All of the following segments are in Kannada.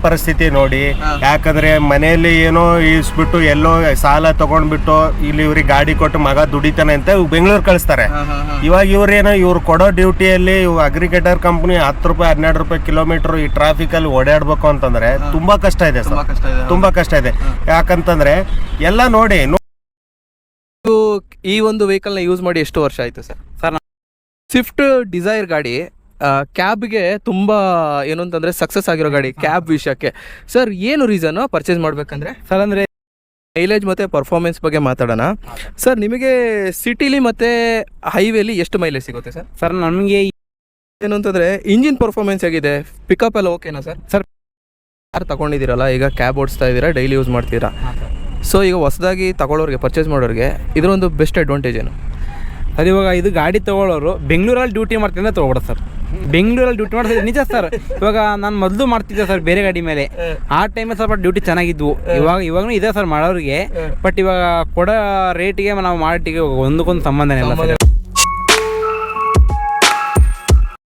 ಪರಿಸ್ಥಿತಿ ನೋಡಿ. ಯಾಕಂದ್ರೆ ಮನೆಯಲ್ಲಿ ಏನೋ ಇಸ್ಬಿಟ್ಟು ಎಲ್ಲೋ ಸಾಲ ತಗೊಂಡ್ಬಿಟ್ಟು ಇಲ್ಲಿ ಇವ್ರಿಗೆ ಗಾಡಿ ಕೊಟ್ಟು ಮಗ ದುಡಿತಾನೆ ಅಂತ ಬೆಂಗಳೂರು ಕಳಿಸ್ತಾರೆ. ಇವಾಗ ಇವ್ರು ಕೊಡೋ ಡ್ಯೂಟಿಯಲ್ಲಿ ಅಗ್ರಿಗೇಟರ್ ಕಂಪ್ನಿ 10 ರೂಪಾಯಿ 12 ರೂಪಾಯಿ ಕಿಲೋಮೀಟರ್ ಈ ಟ್ರಾಫಿಕ್ ಅಲ್ಲಿ ಓಡಾಡ್ಬೇಕು ಅಂತಂದ್ರೆ ತುಂಬಾ ಕಷ್ಟ ಇದೆ ಸರ್, ತುಂಬಾ ಕಷ್ಟ ಇದೆ. ಯಾಕಂತಂದ್ರೆ ಎಲ್ಲ ನೋಡಿ ಈ ಒಂದು ವೆಹಿಕಲ್ ನ ಯೂಸ್ ಮಾಡಿ ಎಷ್ಟು ವರ್ಷ ಆಯ್ತು ಸರ್? ಸ್ವಿಫ್ಟ್ ಡಿಸೈರ್ ಗಾಡಿ ಕ್ಯಾಬ್ಗೆ ತುಂಬ ಏನು ಅಂತಂದರೆ ಸಕ್ಸಸ್ ಆಗಿರೋ ಗಾಡಿ ಕ್ಯಾಬ್ ವಿಷಯಕ್ಕೆ. ಸರ್ ಏನು ರೀಸನ್ನು ಪರ್ಚೇಸ್ ಮಾಡಬೇಕಂದ್ರೆ? ಸರ್ ಅಂದರೆ ಮೈಲೇಜ್ ಮತ್ತು ಪರ್ಫಾರ್ಮೆನ್ಸ್ ಬಗ್ಗೆ ಮಾತಾಡೋಣ. ಸರ್ ನಿಮಗೆ ಸಿಟಿಲಿ ಮತ್ತು ಹೈವೇಲಿ ಎಷ್ಟು ಮೈಲೇಜ್ ಸಿಗುತ್ತೆ ಸರ್? ಸರ್ ನಮಗೆ ಏನು ಅಂತಂದರೆ ಇಂಜಿನ್ ಪರ್ಫಾರ್ಮೆನ್ಸ್ ಆಗಿದೆ, ಪಿಕಪ್ ಎಲ್ಲ ಓಕೆನಾ ಸರ್? ಸರ್ ಯಾರು ತಗೊಂಡಿದ್ದೀರಲ್ಲ, ಈಗ ಕ್ಯಾಬ್ ಓಡಿಸ್ತಾ ಇದ್ದೀರಾ, ಡೈಲಿ ಯೂಸ್ ಮಾಡ್ತೀರಾ, ಸೊ ಈಗ ಹೊಸದಾಗಿ ತಗೊಳ್ಳೋರಿಗೆ ಪರ್ಚೇಸ್ ಮಾಡೋರಿಗೆ ಇದರೊಂದು ಬೆಸ್ಟ್ ಅಡ್ವಾಂಟೇಜ್ ಏನು? ಸರ್ ಇವಾಗ ಇದು ಗಾಡಿ ತೊಗೊಳ್ಳೋರು ಬೆಂಗಳೂರಲ್ಲಿ ಡ್ಯೂಟಿ ಮಾಡ್ತಿದ್ರೆ ತೊಗೊಬಿಡ ಸರ್. ಬೆಂಗಳೂರಲ್ಲಿ ಡ್ಯೂಟಿ ಮಾಡ್ತಿದ್ರೆ ನಿಜ ಸರ್. ಇವಾಗ ನಾನು ಮೊದಲು ಮಾಡ್ತಿದ್ದೆ ಸರ್ ಬೇರೆ ಗಾಡಿ ಮೇಲೆ, ಆ ಟೈಮಲ್ಲಿ ಸ್ವಲ್ಪ ಡ್ಯೂಟಿ ಚೆನ್ನಾಗಿದ್ವು. ಇವಾಗೂ ಇದೆ ಸರ್ ಮಾಡೋರಿಗೆ, ಬಟ್ ಇವಾಗ ಕೊಡೋ ರೇಟಿಗೆ ನಾವು ಮಾಡಿಟ್ಟಿಗೆ ಒಂದಕ್ಕೊಂದು ಸಂಬಂಧನೇ ಇಲ್ಲ ಸರ್.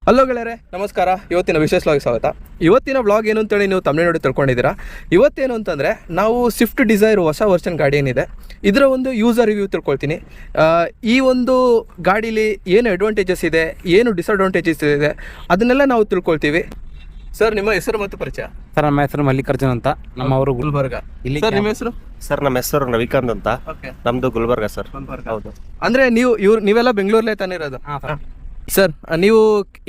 ಹಲೋ ಗೆಳೆಯರೆ, ನಮಸ್ಕಾರ. ಇವತ್ತಿನ ವಿಶೇಷ ವ್ಲಾಗ್ ಸ್ವಾಗತ. ಇವತ್ತಿನ ವ್ಲಾಗ್ ಏನು ಅಂತೇಳಿ ನೀವು ತಮಿಳು ನೋಡಿ ತಿಳ್ಕೊಂಡಿದ್ದೀರಾ. ಇವತ್ತೇನು ಅಂತಂದರೆ ನಾವು ಸ್ವಿಫ್ಟ್ ಡಿಸೈರ್ ಹೊಸ ವರ್ಷನ್ ಗಾಡಿ ಏನಿದೆ ಇದರ ಒಂದು ಯೂಸರ್ ರಿವ್ಯೂ ತಿಳ್ಕೊಳ್ತೀನಿ. ಈ ಒಂದು ಗಾಡೀಲಿ ಏನು ಅಡ್ವಾಂಟೇಜಸ್ ಇದೆ, ಏನು ಡಿಸ್ಅಡ್ವಾಂಟೇಜಸ್ ಇದೆ, ಅದನ್ನೆಲ್ಲ ನಾವು ತಿಳ್ಕೊಳ್ತೀವಿ. ಸರ್ ನಿಮ್ಮ ಹೆಸರು ಮತ್ತು ಪರಿಚಯ? ಸರ್ ನಮ್ಮ ಹೆಸರು ಮಲ್ಲಿಕಾರ್ಜುನ್ ಅಂತ, ನಮ್ಮವರು ಗುಲ್ಬರ್ಗ. ಇಲ್ಲಿ ಸರ್ ನಿಮ್ಮ ಹೆಸರು? ಸರ್ ನಮ್ಮ ಹೆಸರು ರವಿಕಾಂತ್ ಅಂತ, ನಮ್ದು ಗುಲ್ಬರ್ಗ ಸರ್. ಹೌದು. ಅಂದರೆ ನೀವೆಲ್ಲ ಬೆಂಗಳೂರಲ್ಲೇ ತಾನೇ ಇರೋದು? ಹಾಂ ಸರ್. ಸರ್ ನೀವು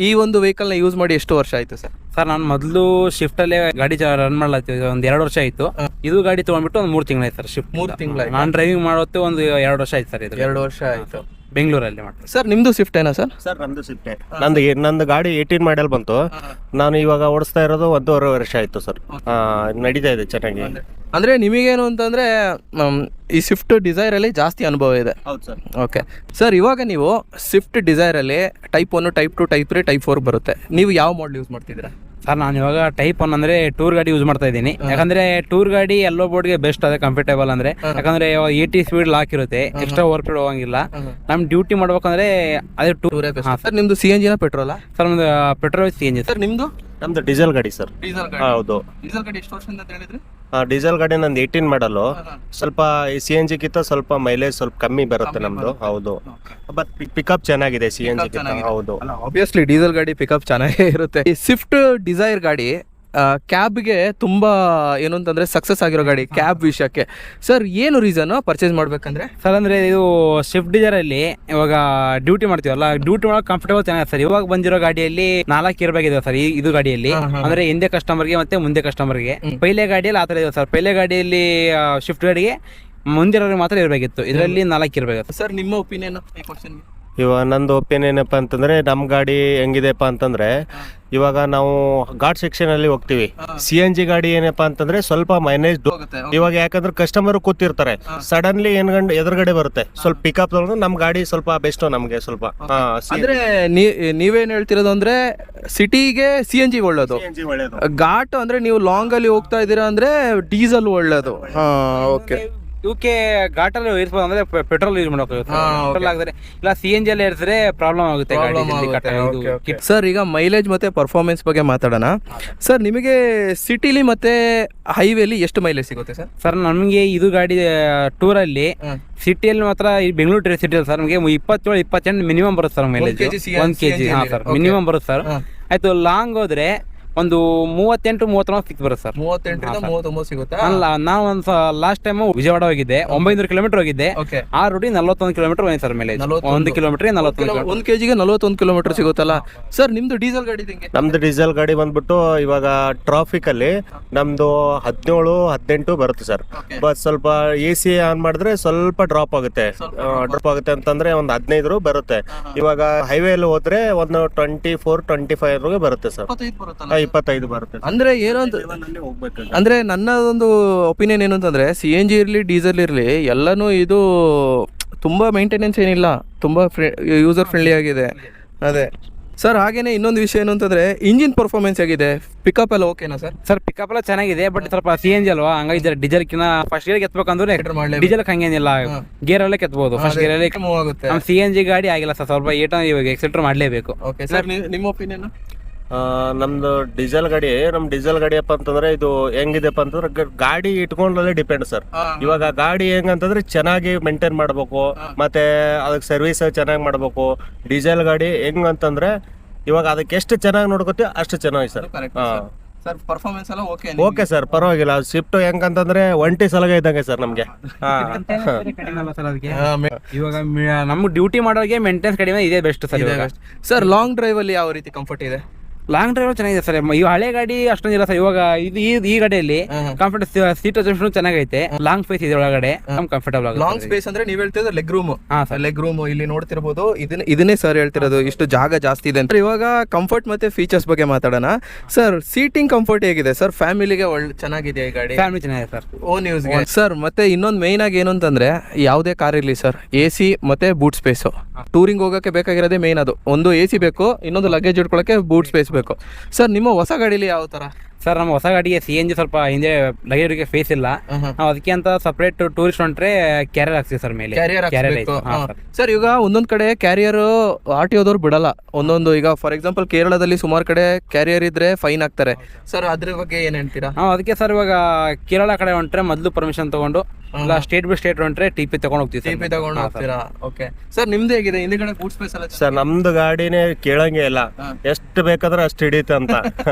ಈ ಒಂದು ವೆಹಿಕಲ್ನ ಯೂಸ್ ಮಾಡಿ ಎಷ್ಟು ವರ್ಷ ಆಯಿತು ಸರ್? ಸರ್ ನಾನು ಮೊದಲು ಶಿಫ್ಟಲ್ಲೇ ಗಾಡಿ ರನ್ ಮಾಡ್ಲತ್ತೀವಿ, ಒಂದು 2 ವರ್ಷ ಆಯಿತು. ಇದು ಗಾಡಿ ತೊಗೊಂಡ್ಬಿಟ್ಟು ಒಂದು 3 ತಿಂಗಳಾಯ್ತು ಸರ್. ಶಿಫ್ಟ್ 3 ತಿಂಗಳಾಯ್ತು. ನಾನು ಡ್ರೈವಿಂಗ್ ಮಾಡೋತ್ತೆ ಒಂದು 2 ವರ್ಷ ಆಯ್ತು ಸರ್. ಇದು 2 ವರ್ಷ ಆಯಿತು ಬೆಂಗಳೂರಲ್ಲಿ ಮಾಡ್ತೀನಿ ಸರ್. ನಿಮ್ಮದು ಸ್ವಿಫ್ಟ್ ಏನಾ ಸರ್? ಸರ್ ನಮ್ದು ಸ್ವಿಫ್ಟೇ. ನಂದು ಗಾಡಿ 18 ಮಾಡೆಲ್ ಬಂತು. ನಾನು ಇವಾಗ ಓಡಿಸ್ತಾ ಇರೋದು 1.5 ವರ್ಷ ಆಯ್ತು ಸರ್. ನಡೀತಾ ಇದೆ ಚೆನ್ನಾಗಿ. ಅಂದರೆ ನಿಮಗೇನು ಅಂತಂದರೆ ಈ ಸ್ವಿಫ್ಟ್ ಡಿಸೈರಲ್ಲಿ ಜಾಸ್ತಿ ಅನುಭವ ಇದೆ. ಹೌದು ಸರ್. ಓಕೆ ಸರ್, ಇವಾಗ ನೀವು ಸ್ವಿಫ್ಟ್ ಡಿಸೈರಲ್ಲಿ ಟೈಪ್ 1, ಟೈಪ್ 2, ಟೈಪ್ 3, ಟೈಪ್ 4 ಬರುತ್ತೆ. ನೀವು ಯಾವ ಮಾಡಲ್ ಯೂಸ್ ಮಾಡ್ತಿದ್ದೀರಾ? ಸರ್ ನಾನು ಇವಾಗ ಟೈಪ್ 1 ಅಂದರೆ ಟೂರ್ ಗಾಡಿ ಯೂಸ್ ಮಾಡ್ತಾ ಇದ್ದೀನಿ. ಯಾಕಂದರೆ ಟೂರ್ ಗಾಡಿ ಎಲ್ಲೋ ಬೋರ್ಡ್ಗೆ ಬೆಸ್ಟ್ ಅದೇ ಕಂಫರ್ಟೇಬಲ್. ಅಂದರೆ ಯಾಕಂದರೆ 80 ಸ್ಪೀಡ್ ಲಾಕ್ ಇರುತ್ತೆ, ಎಕ್ಸ್ಟ್ರಾ ಓವರ್ ಸ್ಪೀಡ್ ಹೋಗಂಗಿಲ್ಲ. ನಮ್ಮ ಡ್ಯೂಟಿ ಮಾಡ್ಬೇಕಂದ್ರೆ ಅದೇ ಟೂರೇ ಬೆಸ್ಟ್. ಸರ್ ನಿಮ್ಮದು CNG ನಾ ಪೆಟ್ರೋಲಾ? ಸರ್ ನಮ್ಮದು ಪೆಟ್ರೋಲ್ CNG. ಸರ್ ನಿಮ್ಮದು? ನಮ್ದು ಡೀಸೆಲ್ ಗಾಡಿ ಸರ್. ಡೀಸೆಲ್ ಗಾಡಿ. ಹೌದು. ಡೀಸೆಲ್ ಗಾಡಿ ಎಷ್ಟು ವರ್ಷದಿಂದ ಅಂತ ಹೇಳಿದ್ರಿ? ಡೀಸೆಲ್ ಗಾಡಿ ನಂದು 18 ಮಾಡಲು. ಸ್ವಲ್ಪ ಈ CNG ಗಿಂತ ಸ್ವಲ್ಪ ಮೈಲೇಜ್ ಸ್ವಲ್ಪ ಕಮ್ಮಿ ಬರುತ್ತೆ ನಮ್ದು. ಹೌದು. ಬಟ್ ಪಿಕಪ್ ಚೆನ್ನಾಗಿದೆ CNG ಗಿಂತ. ಹೌದು. ಆಬ್ವಿಯಸ್ಲಿ ಡೀಸೆಲ್ ಗಾಡಿ ಪಿಕಪ್ ಚೆನ್ನಾಗೇ ಇರುತ್ತೆ. ಈ ಸ್ವಿಫ್ಟ್ ಡಿಸೈರ್ ಗಾಡಿ ಕ್ಯಾಬ್ಗೆ ತುಂಬ ಏನು ಅಂತಂದರೆ ಸಕ್ಸಸ್ ಆಗಿರೋ ಗಾಡಿ ಕ್ಯಾಬ್ ವಿಷಯಕ್ಕೆ. ಸರ್ ಏನು ರೀಸನ್ನು ಪರ್ಚೇಸ್ ಮಾಡಬೇಕಂದ್ರೆ? ಸರ್ ಅಂದರೆ ಇದು ಸ್ವಿಫ್ಟ್ ಡಿಸೈರಲ್ಲಿ ಇವಾಗ ಡ್ಯೂಟಿ ಮಾಡ್ತೀವಲ್ಲ, ಡ್ಯೂಟಿ ಮಾಡೋಕೆ ಕಂಫರ್ಟೇಬಲ್ ಚೆನ್ನಾಗಿದೆ ಸರ್. ಇವಾಗ ಬಂದಿರೋ ಗಾಡಿಯಲ್ಲಿ 4 ಏರ್ ಬ್ಯಾಗ್ ಇದೆ ಸರ್. ಇದು ಗಾಡಿಯಲ್ಲಿ ಅಂದರೆ ಹಿಂದೆ ಕಸ್ಟಮರ್ಗೆ ಮತ್ತೆ ಮುಂದೆ ಕಸ್ಟಮರ್ಗೆ. ಪೈಲೆ ಗಾಡಿಯಲ್ಲಿ ಆ ಥರ ಇದೆ ಸರ್. ಪೈಲೆ ಗಾಡಿಯಲ್ಲಿ ಸ್ವಿಫ್ಟ್ ಗಾಡಿಗೆ ಮುಂದಿರೋರಿಗೆ ಮಾತ್ರ ಇರಬೇಕಿತ್ತು, ಇದರಲ್ಲಿ 4 ಇರಬೇಕಿತ್ತು. ಸರ್ ನಿಮ್ಮ ಒಪಿನಿಯನ್ ಈ ಕ್ವಶನ್ಗೆ? ಇವಾಗ ನಂದು ಒಪಿನಿಯನ್ ಏನಪ್ಪ ಅಂತಂದ್ರೆ, ನಮ್ಮ ಗಾಡಿ ಹೆಂಗಿದೆಪ್ಪ ಅಂತಂದ್ರೆ, ಇವಾಗ ನಾವು ಘಾಟ್ ಸೆಕ್ಷನ್ ಅಲ್ಲಿ ಹೋಗ್ತೀವಿ. CNG ಗಾಡಿ ಏನಪ್ಪಾ ಅಂತಂದ್ರೆ ಸ್ವಲ್ಪ ಮೈಲೇಜ್ ಇವಾಗ, ಯಾಕಂದ್ರೆ ಕಸ್ಟಮರ್ ಕೂತಿರ್ತಾರೆ, ಸಡನ್ಲಿ ಎದುರುಗಡೆ ಬರುತ್ತೆ, ಸ್ವಲ್ಪ ಪಿಕಪ್ ತಗೊಂಡು ನಮ್ಮ ಗಾಡಿ ಸ್ವಲ್ಪ ಬೆಸ್ಟ್ ನಮ್ಗೆ ಸ್ವಲ್ಪ. ಅಂದ್ರೆ ನೀವೇನ್ ಹೇಳ್ತಿರೋದು ಅಂದ್ರೆ ಸಿಟಿಗೆ CNG ಒಳ್ಳೇದು, ಘಾಟ್ ಅಂದ್ರೆ ನೀವು ಲಾಂಗ್ ಅಲ್ಲಿ ಹೋಗ್ತಾ ಇದ್ದೀರಾ ಅಂದ್ರೆ ಡೀಸೆಲ್ ಒಳ್ಳೇದು. ಓಕೆ. ಇವಕ್ಕೆ ಘಾಟಲ್ಲಿ ಇರ್ಬೋದು ಅಂದ್ರೆ ಪೆಟ್ರೋಲ್ ಯೂಸ್ ಮಾಡಬೇಕು. ಪೆಟ್ರೋಲ್ ಆಗಿದ್ರೆ ಇಲ್ಲ CNG ಅಲ್ಲಿ ಇರಿಸಿದ್ರೆ ಪ್ರಾಬ್ಲಮ್ ಆಗುತ್ತೆ. ಸರ್ ಈಗ ಮೈಲೇಜ್ ಮತ್ತೆ ಪರ್ಫಾರ್ಮೆನ್ಸ್ ಬಗ್ಗೆ ಮಾತಾಡೋಣ. ಸರ್ ನಿಮಗೆ ಸಿಟಿಲಿ ಮತ್ತೆ ಹೈವೇಲಿ ಎಷ್ಟು ಮೈಲೇಜ್ ಸಿಗುತ್ತೆ ಸರ್? ಸರ್ ನಮಗೆ ಇದು ಗಾಡಿ ಟೂರಲ್ಲಿ ಸಿಟಿಯಲ್ಲಿ ಮಾತ್ರ ಈ ಬೆಂಗಳೂರು ಸಿಟಿಯಲ್ಲಿ ಸರ್ ನಮಗೆ 27-28 ಮಿನಿಮಮ್ ಬರುತ್ತೆ ಸರ್ ಮೈಲೇಜ್. 1 kg. ಹಾಂ ಸರ್, ಮಿನಿಮಮ್ ಬರುತ್ತೆ ಸರ್. ಆಯ್ತು, ಲಾಂಗ್ ಹೋದ್ರೆ ಒಂದು 38-39 ಸಿಕ್ಸ್ ಬರುತ್ತೆ ಸರ್. 38-39 ಸಿಗುತ್ತೆ. ಅಲ್ಲ, ನಾವು ಒಂದು ಲಾಸ್ಟ್ ಟೈಮ್ ವಿಜಯವಾಡ ಹೋಗಿದ್ದೆ, 900 ಕಿಲೋಮೀಟರ್ ಹೋಗಿದ್ದೆ. ಆ ರೂಟಿ 41 ಕಿಲೋಮೀಟರ್ ಹೋಗಿ ಸರ್ ಮೇಲೆ. 1 ಕಿಲೋಮೀಟರ್ 1 kgಗೆ 41 ಕಿಲೋಮೀಟರ್ ಸಿಗುತ್ತಲ್ಲ. ಸರ್ ನಿಮ್ದು ಡೀಸೆಲ್ ಗಾಡಿ ಹೆಂಗೆ? ನಮ್ದು ಡೀಸೆಲ್ ಗಾಡಿ ಬಂದ್ಬಿಟ್ಟು ಇವಾಗ ಟ್ರಾಫಿಕ್ ಅಲ್ಲಿ ನಮ್ದು 17-18 ಬರುತ್ತೆ ಸರ್. ಬಟ್ ಸ್ವಲ್ಪ AC ಆನ್ ಮಾಡಿದ್ರೆ ಸ್ವಲ್ಪ ಡ್ರಾಪ್ ಆಗುತ್ತೆ ಅಂತಂದ್ರೆ ಒಂದು 15 ಬರುತ್ತೆ. ಇವಾಗ ಹೈವೇ ಅಲ್ಲಿ ಹೋದ್ರೆ ಒಂದು 24-25 ಬರುತ್ತೆ ಸರ್. 25 ಬರುತ್ತೆ. ಅಂದ್ರೆ ಏನು ಅಂತ ಅಂದ್ರೆ ನನ್ನ ಒಂದು ಒಪಿನಿಯನ್ ಏನು ಅಂತಂದ್ರೆ, CNG ಇರಲಿ ಡೀಸೆಲ್ ಇರಲಿ ಎಲ್ಲನೂ ಇದು ತುಂಬಾ ಮೇಂಟೆನೆನ್ಸ್ ಏನಿಲ್ಲ, ತುಂಬಾ ಯೂಸರ್ ಫ್ರೆಂಡ್ಲಿ ಆಗಿದೆ. ಅದೇ ಸರ್. ಹಾಗೇನೆ ಇನ್ನೊಂದು ವಿಷಯ ಏನು ಅಂತಂದ್ರೆ ಇಂಜಿನ್ ಪರ್ಫಾರ್ಮೆನ್ಸ್ ಆಗಿದೆ, ಪಿಕಪ್ ಎಲ್ಲ ಓಕೆನಾ ಸರ್? ಸರ್ ಪಿಕಪ್ ಎಲ್ಲ ಚೆನ್ನಾಗಿದೆ, ಬಟ್ ಸ್ವಲ್ಪ CNG ಅಲ್ವಾ, ಹಂಗಾಗಿ ಡೀಸೆಲ್ ಕಿನ್ನ ಫಸ್ಟ್ ಗೇರ್ ಎತ್ಬೇಕಂದ್ರೆ ಡೀಸೆಲ್ ಹಂಗೇನಿಲ್ಲ, ಗೇರ್ ಅಲ್ಲೇ ಕೆತ್ಬಹುದು. ಫಸ್ಟ್ ಗೇರ್ ಅಲ್ಲಿ ನಮ್ಮ CNG ಗಾಡಿ ಆಗಿಲ್ಲ ಸರ್, ಸ್ವಲ್ಪ ಇವಾಗ ಎಕ್ಸೆಲ್ಟರ್ ಮಾಡ್ಲೇಬೇಕು. ಸರ್ ನಿಮ್ಮ ಒಪಿನಿಯನ್? ನಮ್ದು ಡೀಸೆಲ್ ಗಾಡಿ ಅಪ್ಪ ಅಂತಂದ್ರೆ ಇದು ಹೆಂಗಿದೆಪ್ಪ ಅಂತಂದ್ರೆ ಗಾಡಿ ಇಟ್ಕೊಂಡ್ರಲ್ಲೇ ಡಿಪೆಂಡ್ ಸರ್. ಇವಾಗ ಗಾಡಿ ಹೆಂಗಂತಂದ್ರೆ ಚೆನ್ನಾಗಿ ಮೇಂಟೈನ್ ಮಾಡ್ಬೇಕು, ಮತ್ತೆ ಅದಕ್ಕೆ ಸರ್ವಿಸ್ ಚೆನ್ನಾಗಿ ಮಾಡ್ಬೇಕು. ಡೀಸೆಲ್ ಗಾಡಿ ಹೆಂಗಂತಂದ್ರೆ ಇವಾಗ ಅದಕ್ಕೆ ಎಷ್ಟು ಚೆನ್ನಾಗಿ ನೋಡ್ಕೋತೀವಿ ಅಷ್ಟು ಚೆನ್ನಾಗಿ ಸರ್. ಸರ್ ಪರ್ಫಾರ್ಮೆನ್ಸ್ ಎಲ್ಲ ಓಕೆ ಸರ್, ಪರವಾಗಿಲ್ಲ. ಸ್ವಿಫ್ಟ್ ಹೆಂಗಂತಂದ್ರೆ ಒಂಟಿ ಸಲಗ ಇದ್ದಂಗೆ ಸರ್ ನಮ್ಗೆ. ಇವಾಗ ನಮ್ಗೆ ಡ್ಯೂಟಿ ಮಾಡೋರಿಗೆ ಮೇಂಟೆನೆನ್ಸ್ ಕಡಿಮೆ ಇದೆ best sir. Sir long drive ಅಲ್ಲಿ ಯಾವ ರೀತಿ ಕಂಫರ್ಟ್ ಇದೆ? ಲಾಂಗ್ ಡ್ರೈವ್ ಚೆನ್ನಾಗಿದೆ ಸರ್. ಇವಾಗ ಹಳೆ ಗಾಡಿ ಅಷ್ಟೊಂದಿಲ್ಲ ಸರ್. ಇವಾಗ ಈ ಗಾಡಿಯಲ್ಲಿ ಕಂಫರ್ಟ್ ಸೀಟ್ ಅಡ್ಜಸ್ಟ್ಮೆಂಟ್ ಚೆನ್ನಾಗೈತೆ. ಲಾಂಗ್ ಸ್ಪೇಸ್ ಇದೆ ಒಳಗಡೆ, ಕಂಫರ್ಟಬಲ್ ಆಗುತ್ತೆ. ಲಾಂಗ್ ಸ್ಪೇಸ್ ಅಂದ್ರೆ ನೀವ್ ಹೇಳ್ತಿರೋದು ಲೆಗ್ ರೂಮ್. ಲೆಗ್ ರೂಮ್ ಇಲ್ಲಿ ನೋಡ್ತಿರ್ಬೋದು. ಇದನ್ನೇ ಸರ್ ಹೇಳ್ತಿರೋದು, ಇಷ್ಟು ಜಾಗ ಜಾಸ್ತಿ ಇದೆ ಅಂತ. ಇವಾಗ ಕಂಫರ್ಟ್ ಮತ್ತೆ ಫೀಚರ್ಸ್ ಬಗ್ಗೆ ಮಾತಾಡೋಣ. ಸರ್ ಸೀಟಿಂಗ್ ಕಂಫರ್ಟ್ ಹೇಗಿದೆ ಸರ್? ಫ್ಯಾಮಿಲಿಗೆ ಚೆನ್ನಾಗಿದೆ ಈ ಗಾಡಿ? ಫ್ಯಾಮಿಲಿ ಚೆನ್ನಾಗಿದೆ ಸರ್. Own use sir. ಮತ್ತೆ ಇನ್ನೊಂದು ಮೈನ್ ಆಗಿ ಏನು ಅಂತಂದ್ರೆ, ಯಾವುದೇ ಕಾರ್ ಇರಲಿ ಸರ್, AC ಮತ್ತೆ ಬೂಟ್ ಸ್ಪೇಸ್. ಟೂರಿಂಗ್ ಹೋಗಕ್ಕೆ ಬೇಕಾಗಿರೋದೇ ಮೇನ್ ಅದು. ಒಂದು AC ಬೇಕು, ಇನ್ನೊಂದು ಲಗೇಜ್ ಇಟ್ಕೊಳ್ಳೋಕೆ ಬೂಟ್ ಸ್ಪೇಸ್ ಬೇಕು. ಸರ್ ನಿಮ್ಮ ಹೊಸ ಗಾಡಿಲಿ ಯಾವ ತರ? ಸರ್ ನಮ್ಮ ಹೊಸ ಗಾಡಿಗೆ CNG ಸ್ವಲ್ಪ ಹಿಂದೆ ಲಗೇಜ್ಗೆ ಫೇಸ್ ಇಲ್ಲ. ನಾವು ಅದಕ್ಕೆ ಅಂತ ಸಪರೇಟ್ ಟೂರಿಸ್ಟ್ ಹೊಂಟ್ರೆ ಕ್ಯಾರಿಯರ್ ಹಾಕ್ತೀವಿ ಸರ್ ಮೇಲೆ. ಸರ್ ಈಗ ಒಂದೊಂದ್ ಕಡೆ ಕ್ಯಾರಿಯರ್ RTOದವ್ರು ಬಿಡಲ್ಲ. ಒಂದೊಂದು ಈಗ ಫಾರ್ ಎಕ್ಸಾಂಪಲ್ ಕೇರಳದಲ್ಲಿ ಸುಮಾರು ಕಡೆ ಕ್ಯಾರಿಯರ್ ಇದ್ರೆ ಫೈನ್ ಹಾಕ್ತಾರೆ ಸರ್. ಅದ್ರ ಬಗ್ಗೆ ಏನ್ ಹೇಳ್ತೀರಾ? ಅದಕ್ಕೆ ಸರ್ ಇವಾಗ ಕೇರಳ ಕಡೆ ಹೊಂಟ್ರೆ ಮೊದಲು ಪರ್ಮಿಷನ್ ತಗೊಂಡು, ಇಲ್ಲ ಸ್ಟೇಟ್ ಬೈ ಸ್ಟೇಟ್ ಹೊಂಟ್ರೆ TP ತಗೊಂಡು ಹೋಗ್ತೀವಿ. TP ತಗೊಂಡು ಹೋಗ್ತೀರಾ? Okay sir. ನಿಮ್ದು ಹೇಗಿದೆ ಹಿಂದ್ಗಡೆ ಬೂಟ್ ಸ್ಪೇಸ್ ಎಲ್ಲ? ಸರ್ ನಮ್ದು ಗಾಡಿನೇ ಕೇಳಂಗೆ ಇಲ್ಲ, ಎಷ್ಟು ಬೇಕಾದ್ರೆ ಅಷ್ಟು ಹಿಡಿಯುತ್ತೆ ಅಂತ.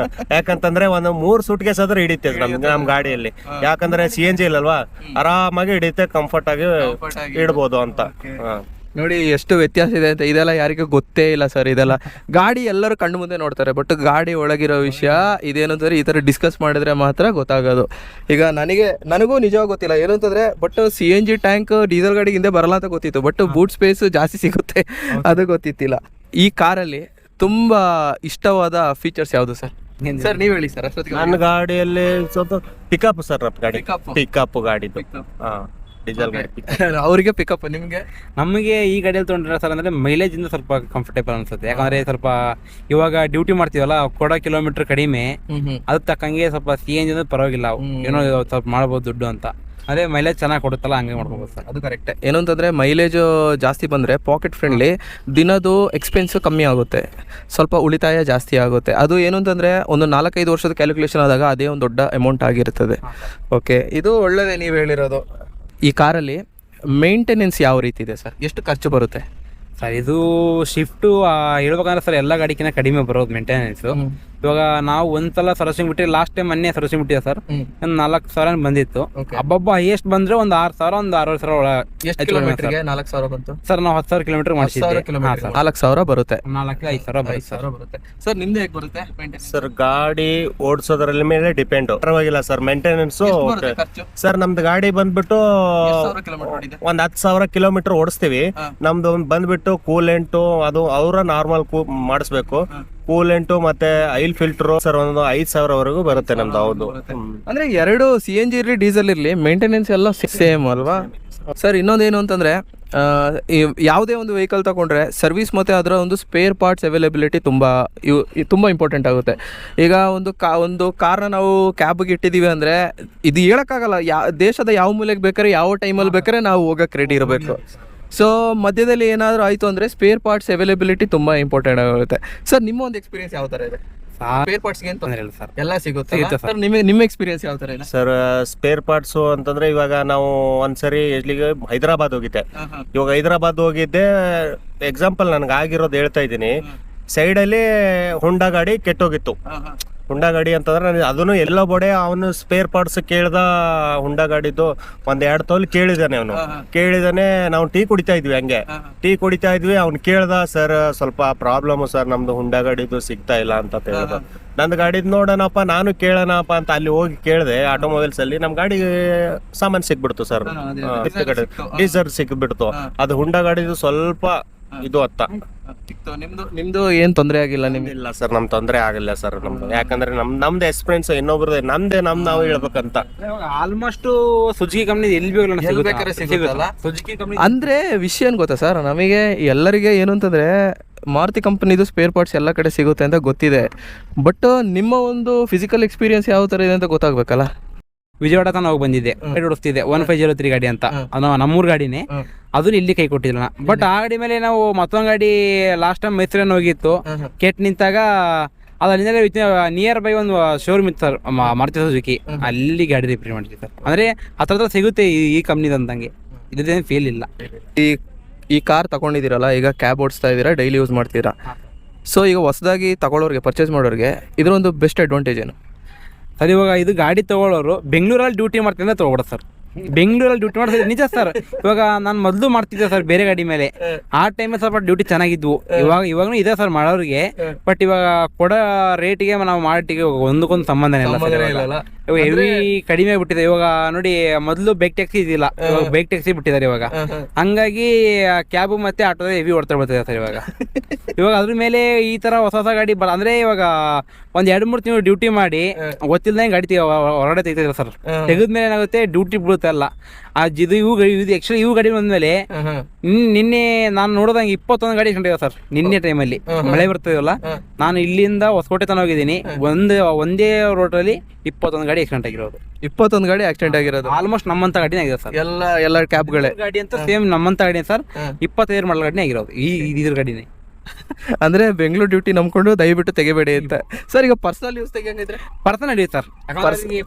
ಯಾಕಂತಂದ್ರೆ ಒಂದು 3 ಸೂಟ್ ಕೇಸ್ ಆದ್ರೆ ಹಿಡಿಯುತ್ತೆ ನಮ್ ಗಾಡಿಯಲ್ಲಿ. ಯಾಕಂದ್ರೆ CNG ಇಲ್ಲಲ್ವಾ, ಆರಾಮಾಗಿ ಹಿಡಿಯುತ್ತೆ, ಕಂಫರ್ಟ್ ಆಗಿ ಇಡ್ಬೋದು ಅಂತ. ನೋಡಿ ಎಷ್ಟು ವ್ಯತ್ಯಾಸ ಇದೆ ಅಂತ. ಇದೆಲ್ಲ ಯಾರಿಗೂ ಗೊತ್ತೇ ಇಲ್ಲ ಸರ್. ಇದೆಲ್ಲ ಗಾಡಿ ಎಲ್ಲರೂ ಕಣ್ಣು ಮುಂದೆ ನೋಡ್ತಾರೆ, ಬಟ್ ಗಾಡಿ ಒಳಗಿರೋ ವಿಷಯ ಇದೇನಂತಂದ್ರೆ ಈ ಥರ ಡಿಸ್ಕಸ್ ಮಾಡಿದ್ರೆ ಮಾತ್ರ ಗೊತ್ತಾಗೋದು. ಈಗ ನನಗೂ ನಿಜವಾಗಿ ಗೊತ್ತಿಲ್ಲ ಏನು ಅಂತಂದ್ರೆ, ಬಟ್ CNG ಟ್ಯಾಂಕ್ ಡೀಸೆಲ್ ಗಾಡಿಗೆ ಹಿಂದೆ ಬರಲ್ಲ ಅಂತ ಗೊತ್ತಿತ್ತು, ಬಟ್ ಬೂಟ್ ಸ್ಪೇಸ್ ಜಾಸ್ತಿ ಸಿಗುತ್ತೆ ಅದು ಗೊತ್ತಿತ್ತಿಲ್ಲ. ಈ ಕಾರಲ್ಲಿ ತುಂಬಾ ಇಷ್ಟವಾದ ಫೀಚರ್ಸ್ ಯಾವುದು ಸರ್? ಸರ್ ನೀವ್ ಹೇಳಿ ಸರ್. ನನ್ನ ಗಾಡಿಯಲ್ಲಿ ಸ್ವಲ್ಪ ಪಿಕಪ್ ಸರ್, ಗಾಡಿ ಪಿಕಪ್ ಗಾಡಿದು. ಡೀಸೆಲ್ ಗಾಡಿ ಅವರಿಗೆ ಪಿಕಪ್, ನಿಮಗೆ? ನಮಗೆ ಈ ಗಾಡಿಯಲ್ಲಿ ತೊಗೊಂಡ್ರೆ ಸರ್ ಅಂದ್ರೆ ಮೈಲೇಜ್ ಇಂದ ಸ್ವಲ್ಪ ಕಂಫರ್ಟೇಬಲ್ ಅನ್ಸುತ್ತೆ. ಯಾಕಂದ್ರೆ ಸ್ವಲ್ಪ ಇವಾಗ ಡ್ಯೂಟಿ ಮಾಡ್ತೀವಲ್ಲ, ಕೊಡೋ ಕಿಲೋಮೀಟರ್ ಕಡಿಮೆ, ಅದಕ್ಕೆ ತಕ್ಕಂಗೆ ಸ್ವಲ್ಪ CNG ಅಂದ್ರೆ ಪರವಾಗಿಲ್ಲ, ಏನೋ ಸ್ವಲ್ಪ ಮಾಡ್ಬೋದು ದುಡ್ಡು ಅಂತ. ಅದೇ ಮೈಲೇಜ್ ಚೆನ್ನಾಗಿ ಕೊಡುತ್ತಲ್ಲ, ಹಂಗೆ ಮಾಡ್ಕೋಬೋದು ಸರ್. ಅದು ಕರೆಕ್ಟ್. ಏನು ಅಂತಂದ್ರೆ ಮೈಲೇಜ್ ಜಾಸ್ತಿ ಬಂದ್ರೆ ಪಾಕೆಟ್ ಫ್ರೆಂಡ್ಲಿ, ದಿನದು ಎಕ್ಸ್ಪೆನ್ಸ್ ಕಮ್ಮಿ ಆಗುತ್ತೆ, ಸ್ವಲ್ಪ ಉಳಿತಾಯ ಜಾಸ್ತಿ ಆಗುತ್ತೆ. ಅದು ಏನು ಅಂತಂದ್ರೆ ಒಂದು 4-5 ವರ್ಷದ ಕ್ಯಾಲ್ಕುಲೇಷನ್ ಆದಾಗ ಅದೇ ಒಂದು ದೊಡ್ಡ ಅಮೌಂಟ್ ಆಗಿರ್ತದೆ. ಓಕೆ, ಇದು ಒಳ್ಳೆಯದೇ ನೀವು ಹೇಳಿರೋದು. ಈ ಕಾರಲ್ಲಿ ಮೇಂಟೆನೆನ್ಸ್ ಯಾವ ರೀತಿ ಇದೆ ಸರ್? ಎಷ್ಟು ಖರ್ಚು ಬರುತ್ತೆ ಸರ್? ಇದು ಶಿಫ್ಟು ಹೇಳ್ಬೇಕಂದ್ರೆ ಸರ್ ಎಲ್ಲ ಗಾಡಿಕಿನ ಕಡಿಮೆ ಬರೋದು ಮೇಂಟೆನೆನ್ಸ್. ಇವಾಗ ನಾವು ಒಂದ್ಸಲ ಸರ್ವಿಸಿಂಗ್ ಬಿಟ್ಟರೆ, ಲಾಸ್ಟ್ ಟೈಮ್ ಮೊನ್ನೆ ಸರ್ವಿಸಿಂಗ್ ಬಿಟ್ಟಿದೆ ಸರ್, 4,000 ಬಂದಿತ್ತು. ಹಬ್ಬ ಹೈಯೆಸ್ಟ್ ಬಂದ್ರೆ ಒಂದು 6,000, ಒಂದು 6,500 4,000 ಬಂತು ಸರ್. ನಾವು 10,000 ಕಿಲೋಮೀಟರ್ ಮಾಡಿಸಿದ್ದೆ. 4,000 ಬರುತ್ತೆ. 4,500 ಬರುತ್ತೆ ಸರ್. ನಿಮ್ದು ಹೇಗೆ ಬರುತ್ತೆ ಸರ್? ಗಾಡಿ ಓಡಿಸೋದ್ರಲ್ಲಿ ಮೇಲೆ ಡಿಪೆಂಡ್, ಪರವಾಗಿಲ್ಲ ಸರ್. ಮೇಂಟೆನೆನ್ಸ್ ಸರ್ ನಮ್ದು ಗಾಡಿ ಬಂದ್ಬಿಟ್ಟು ಒಂದ್ 10,000 ಕಿಲೋಮೀಟರ್ ಓಡಿಸ್ತೀವಿ. ನಮ್ದು ಬಂದ್ಬಿಟ್ಟು ಕೂಲೆಂಟು ಅದು ಅವರ ನಾರ್ಮಲ್ ಮಾಡಿಸ್ಬೇಕು. ಕೂಲೆಂಟು ಮತ್ತೆ ಆಯಿಲ್ ಫಿಲ್ಟರ್ ಸರ್ ಒಂದು 5,000 ವರೆಗೂ ಬರುತ್ತೆ ನಮ್ದು. ಹೌದು. ಅಂದ್ರೆ ಎರಡು CNG ಇರ್ಲಿ ಡೀಸೆಲ್ ಇರ್ಲಿ ಮೇಂಟೆನೆನ್ಸ್ ಎಲ್ಲ ಸೇಮ್ ಅಲ್ವಾ ಸರ್? ಇನ್ನೊಂದೇನು ಅಂತಂದ್ರೆ, ಯಾವುದೇ ಒಂದು ವೆಹಿಕಲ್ ತಗೊಂಡ್ರೆ ಸರ್ವಿಸ್ ಮತ್ತು ಅದರ ಒಂದು ಸ್ಪೇರ್ ಪಾರ್ಟ್ಸ್ ಅವೈಲಬಿಲಿಟಿ ತುಂಬ ಇಂಪಾರ್ಟೆಂಟ್ ಆಗುತ್ತೆ. ಈಗ ಒಂದು ಕಾರ್ನ ನಾವು ಕ್ಯಾಬ್ಗೆ ಇಟ್ಟಿದ್ದೀವಿ ಅಂದರೆ ಇದು ಹೇಳೋಕ್ಕಾಗಲ್ಲ, ದೇಶದ ಯಾವ ಮೂಲೆಗೆ ಬೇಕಾದ್ರೆ ಯಾವ ಟೈಮಲ್ಲಿ ಬೇಕಾದ್ರೆ ನಾವು ಹೋಗಕ್ಕೆ ರೆಡಿ ಇರಬೇಕು. ಸೊ ಮಧ್ಯದಲ್ಲಿ ಏನಾದರೂ ಆಯಿತು ಅಂದರೆ ಸ್ಪೇರ್ ಪಾರ್ಟ್ಸ್ ಅವೈಲಬಿಲಿಟಿ ತುಂಬ ಇಂಪಾರ್ಟೆಂಟ್ ಆಗುತ್ತೆ ಸರ್. ನಿಮ್ಮ ಒಂದು ಎಕ್ಸ್ಪೀರಿಯನ್ಸ್ ಯಾವ ಥರ ಇದೆ? ಸ್ಪೇರ್ ಪಾರ್ಟ್ಸ್ ಏನು ತೊಂದರೆ ಇಲ್ಲ ಸರ್, ಎಲ್ಲ ಸಿಗುತ್ತೆ ಸರ್. ನಿಮ್ಮ ಎಕ್ಸ್ಪೀರಿಯನ್ಸ್ ಯಾವ ಥರ ಇದೆ ಸರ್? ಸ್ಪೇರ್ ಪಾರ್ಟ್ಸ್ ಅಂತಂದ್ರೆ ಇವಾಗ ನಾವು ಒಂದ್ಸರಿ ಎಲ್ಲಿಗೆ ಹೈದರಾಬಾದ್ ಹೋಗಿದ್ದೆ. ಇವಾಗ ಹೈದರಾಬಾದ್ ಹೋಗಿದ್ದೆ, ಎಕ್ಸಾಂಪಲ್ ನನಗೆ ಆಗಿರೋದು ಹೇಳ್ತಾ ಇದ್ದೀನಿ. ಸೈಡಲ್ಲಿ ಹುಂಡಾ ಗಾಡಿ ಕೆಟ್ಟೋಗಿತ್ತು. ಹುಂಡಾ ಗಾಡಿ ಅಂತಂದ್ರೆ ಅದನ್ನು ಎಲ್ಲೋ ಬೋಡೆ ಅವನು ಸ್ಪೇರ್ ಪಾರ್ಟ್ಸ್ ಕೇಳ್ದ. ಹುಂಡಾ ಗಾಡಿದು 1-2 ತೋಲ್ ಕೇಳಿದಾನೆ ಅವನು. ಕೇಳಿದಾನೆ, ನಾವು ಟೀ ಕುಡಿತಾ ಇದ್ವಿ, ಹಂಗೆ ಟೀ ಕುಡಿತಾ ಇದ್ವಿ. ಅವ್ನು ಕೇಳ್ದ, ಸರ್ ಸ್ವಲ್ಪ ಪ್ರಾಬ್ಲಮ್ ಸರ್, ನಮ್ದು ಹುಂಡಾ ಗಾಡಿದು ಸಿಗ್ತಾ ಇಲ್ಲ ಅಂತ ಹೇಳ್ದ. ನಂದು ಗಾಡಿದ್ ನೋಡೋಣಪ್ಪ, ನಾನು ಕೇಳೋಣಪ್ಪ ಅಂತ ಅಲ್ಲಿ ಹೋಗಿ ಕೇಳಿದೆ ಆಟೋಮೊಬೈಲ್ಸ್ ಅಲ್ಲಿ. ನಮ್ ಗಾಡಿ ಸಾಮಾನು ಸಿಕ್ಬಿಡ್ತು ಸರ್, ಡೀಸರ್ ಸಿಕ್ಬಿಡ್ತು. ಅದು ಹುಂಡಾ ಗಾಡಿದು ಸ್ವಲ್ಪ ಇದು ನಿಮ್ದು ಏನ್ ತೊಂದರೆ ಆಗಿಲ್ಲ? ಇಲ್ಲ ಸರ್, ನಮ್ ತೊಂದರೆ ಆಗಿಲ್ಲ ಸರ್ ನಮ್ದು. ಯಾಕಂದ್ರೆ ನಮ್ದು ಎಕ್ಸ್ಪೀರಿಯನ್ಸ್ ಇನ್ನೊಬ್ರದ್ದು, ನಾವು ಹೇಳ್ಬೇಕಂತ. ಆಲ್ಮೋಸ್ಟ್ ಸುಜುಕಿ ಕಂಪನಿ ಎಲ್ಲಿ ಬೇಕಾದ್ರೆ ಸಿಗುತ್ತಲ್ಲ. ಸುಜುಕಿ ಕಂಪನಿ ಅಂದ್ರೆ ವಿಷಯ ಏನ್ ಗೊತ್ತಾ ಸರ್, ನಮಗೆ ಎಲ್ಲರಿಗೆ ಏನು ಅಂತಂದ್ರೆ ಮಾರುತಿ ಕಂಪನಿದು ಸ್ಪೇರ್ ಪಾರ್ಟ್ಸ್ ಎಲ್ಲ ಕಡೆ ಸಿಗುತ್ತೆ ಅಂತ ಗೊತ್ತಿದೆ, ಬಟ್ ನಿಮ್ಮ ಒಂದು ಫಿಸಿಕಲ್ ಎಕ್ಸ್ಪೀರಿಯನ್ಸ್ ಯಾವ ತರ ಇದೆ ಅಂತ ಗೊತ್ತಾಗ್ಬೇಕಲ್ಲ. ವಿಜಯವಾಡ ತನಕ ಹೋಗಿ ಬಂದಿದ್ದೆ, ಓಡಿಸ್ತಿದ್ದೆ 1503 ಗಾಡಿ ಅಂತ. ಅದು ನಮ್ಮೂರ್ ಗಾಡಿನೇ, ಅದನ್ನ ಇಲ್ಲಿ ಕೈ ಕೊಟ್ಟಿಲ್ಲ. ಬಟ್ ಆ ಗಾಡಿ ಮೇಲೆ ನಾವು ಮತ್ತೊಂದು ಗಾಡಿ ಲಾಸ್ಟ್ ಟೈಮ್ ಮೈಸೂರನ್ನು ಹೋಗಿತ್ತು, ಕೆಟ್ ನಿಂತಾಗ ಅದು ಅಲ್ಲಿಂದ ನಿಯರ್ ಬೈ ಒಂದು ಶೋರೂಮ್ ಇತ್ತು ಸರ್, ಮಾರುತಿ ಸುಜುಕಿ, ಅಲ್ಲಿ ಗಾಡಿ ರಿಪೇರ್ ಮಾಡ್ತೀವಿ ಸರ್. ಅಂದ್ರೆ ಹತ್ರ ಸಿಗುತ್ತೆ ಈ ಕಂಪ್ನಿದು ಅಂದಂಗೆ, ಇದೇನು ಫೇಲ್ ಇಲ್ಲ. ಈ ಕಾರ್ ತಗೊಂಡಿದ್ದೀರಲ್ಲ, ಈಗ ಕ್ಯಾಬ್ ಓಡಿಸ್ತಾ ಇದ್ದೀರಾ, ಡೈಲಿ ಯೂಸ್ ಮಾಡ್ತೀರಾ. ಸೊ ಈಗ ಹೊಸದಾಗಿ ತಗೊಳ್ಳೋರಿಗೆ, ಪರ್ಚೇಸ್ ಮಾಡೋರಿಗೆ ಇದರೊಂದು ಬೆಸ್ಟ್ ಅಡ್ವಾಂಟೇಜ್ ಏನು ಸರ್? ಇವಾಗ ಇದು ಗಾಡಿ ತಗೊಳ್ಳೋರು ಬೆಂಗಳೂರಲ್ಲಿ ಡ್ಯೂಟಿ ಮಾಡ್ತೀನಿ ತಗೊಬಿಡ ಸರ್. ಬೆಂಗಳೂರಲ್ಲಿ ಡ್ಯೂಟಿ ಮಾಡ್ತಾರೆ ನಿಜ ಸರ್. ಇವಾಗ ನಾನು ಮೊದಲು ಮಾಡ್ತಿದ್ದೆ ಸರ್ ಬೇರೆ ಗಾಡಿ ಮೇಲೆ, ಆ ಟೈಮಲ್ಲಿ ಸ್ವಲ್ಪ ಡ್ಯೂಟಿ ಚೆನ್ನಾಗಿದ್ವು. ಇವಾಗೂ ಇದೆ ಸರ್ ಮಾಡೋರಿಗೆ, ಬಟ್ ಇವಾಗ ಕೊಡೋ ರೇಟಿಗೆ ನಾವು ಮಾಡಿಟ್ಟಿಗೆ ಒಂದಕ್ಕೊಂದು ಸಂಬಂಧನೇ ಇಲ್ಲ ಸರ್. ಇವಾಗ ಹೆವಿ ಕಡಿಮೆ ಆಗ್ಬಿಟ್ಟಿದೆ. ಇವಾಗ ನೋಡಿ, ಮೊದಲು ಬೈಕ್ ಟ್ಯಾಕ್ಸಿ ಇದಿಲ್ಲ, ಇವಾಗ ಬೈಕ್ ಟ್ಯಾಕ್ಸಿ ಬಿಟ್ಟಿದ್ದಾರೆ ಇವಾಗ. ಹಂಗಾಗಿ ಕ್ಯಾಬ್ ಮತ್ತೆ ಆಟೋದ ಹೆವಿ ಹೊಡ್ತಾ ಬಿಡ್ತಿದೆ ಸರ್ ಇವಾಗ. ಇವಾಗ ಅದ್ರ ಮೇಲೆ ಈ ತರ ಹೊಸ ಹೊಸ ಗಾಡಿ ಅಂದ್ರೆ ಇವಾಗ ಒಂದ್ 2-3 ತಿಂಗಳು ಡ್ಯೂಟಿ ಮಾಡಿ ಗೊತ್ತಿಲ್ಲದಂಗೆ ಗಾಡಿ ಹೊರಗಡೆ ತೆಗಿತಿದ್ರು ಸರ್. ತೆಗೆದ್ಮೇಲೆ ಏನಾಗುತ್ತೆ, ಡ್ಯೂಟಿ ಬಿಡುತ್ತೆ ಅಲ್ಲ. ಇದು ಆಕ್ಚುಲಿ ಇವು ಗಾಡಿ ಬಂದ್ಮೇಲೆ ನಿನ್ನೆ ನಾನು ನೋಡೋದಂಗೆ 21 ಗಾಡಿ ಕಂಡಿದೆ ಸರ್. ನಿನ್ನೆ ಟೈಮಲ್ಲಿ ಮಳೆ ಬರ್ತಿದಲ್ಲ, ನಾನು ಇಲ್ಲಿಂದ ಹೊಸಕೋಟೆ ತನಕ ಹೋಗಿದ್ದೀನಿ. ಒಂದೇ ರೋಡಲ್ಲಿ 21 ಗಾಡಿ ಆಕ್ಸಿಡೆಂಟ್ ಆಗಿರೋದು. 21 ಗಾಡಿ ಆಕ್ಸಿಡೆಂಟ್ ಆಗಿರೋದು ಆಲ್ಮೋಸ್ಟ್ ನಮ್ಮಂತ ಗಾಡಿನೇ ಆಗಿದೆ ಸರ್. ಎಲ್ಲ ಕ್ಯಾಬ್ಗಳೇ ಗಾಡಿ ಅಂತ ಸೇಮ್ ನಮ್ಮಂತ ಗಾಡಿ ಸರ್. 25 ಮಾಡಲ್ ಗಾಡಿನೇ ಆಗಿರೋದು ಇದ್ರ ಗಾಡಿನೇ. ಅಂದ್ರೆ ಬೆಂಗಳೂರು ಡ್ಯೂಟಿ ನಂಬ್ಕೊಂಡು ದಯವಿಟ್ಟು ತೆಗಿಬೇಡಿ ಅಂತ ಸರ್. ಈಗ ಪರ್ಸನಲ್ ಯೂಸ್ ತೆಗಿದ್ರೆ ಪರ್ಸನಲ್ ನಡೆಯುತ್ತೆ ಸರ್.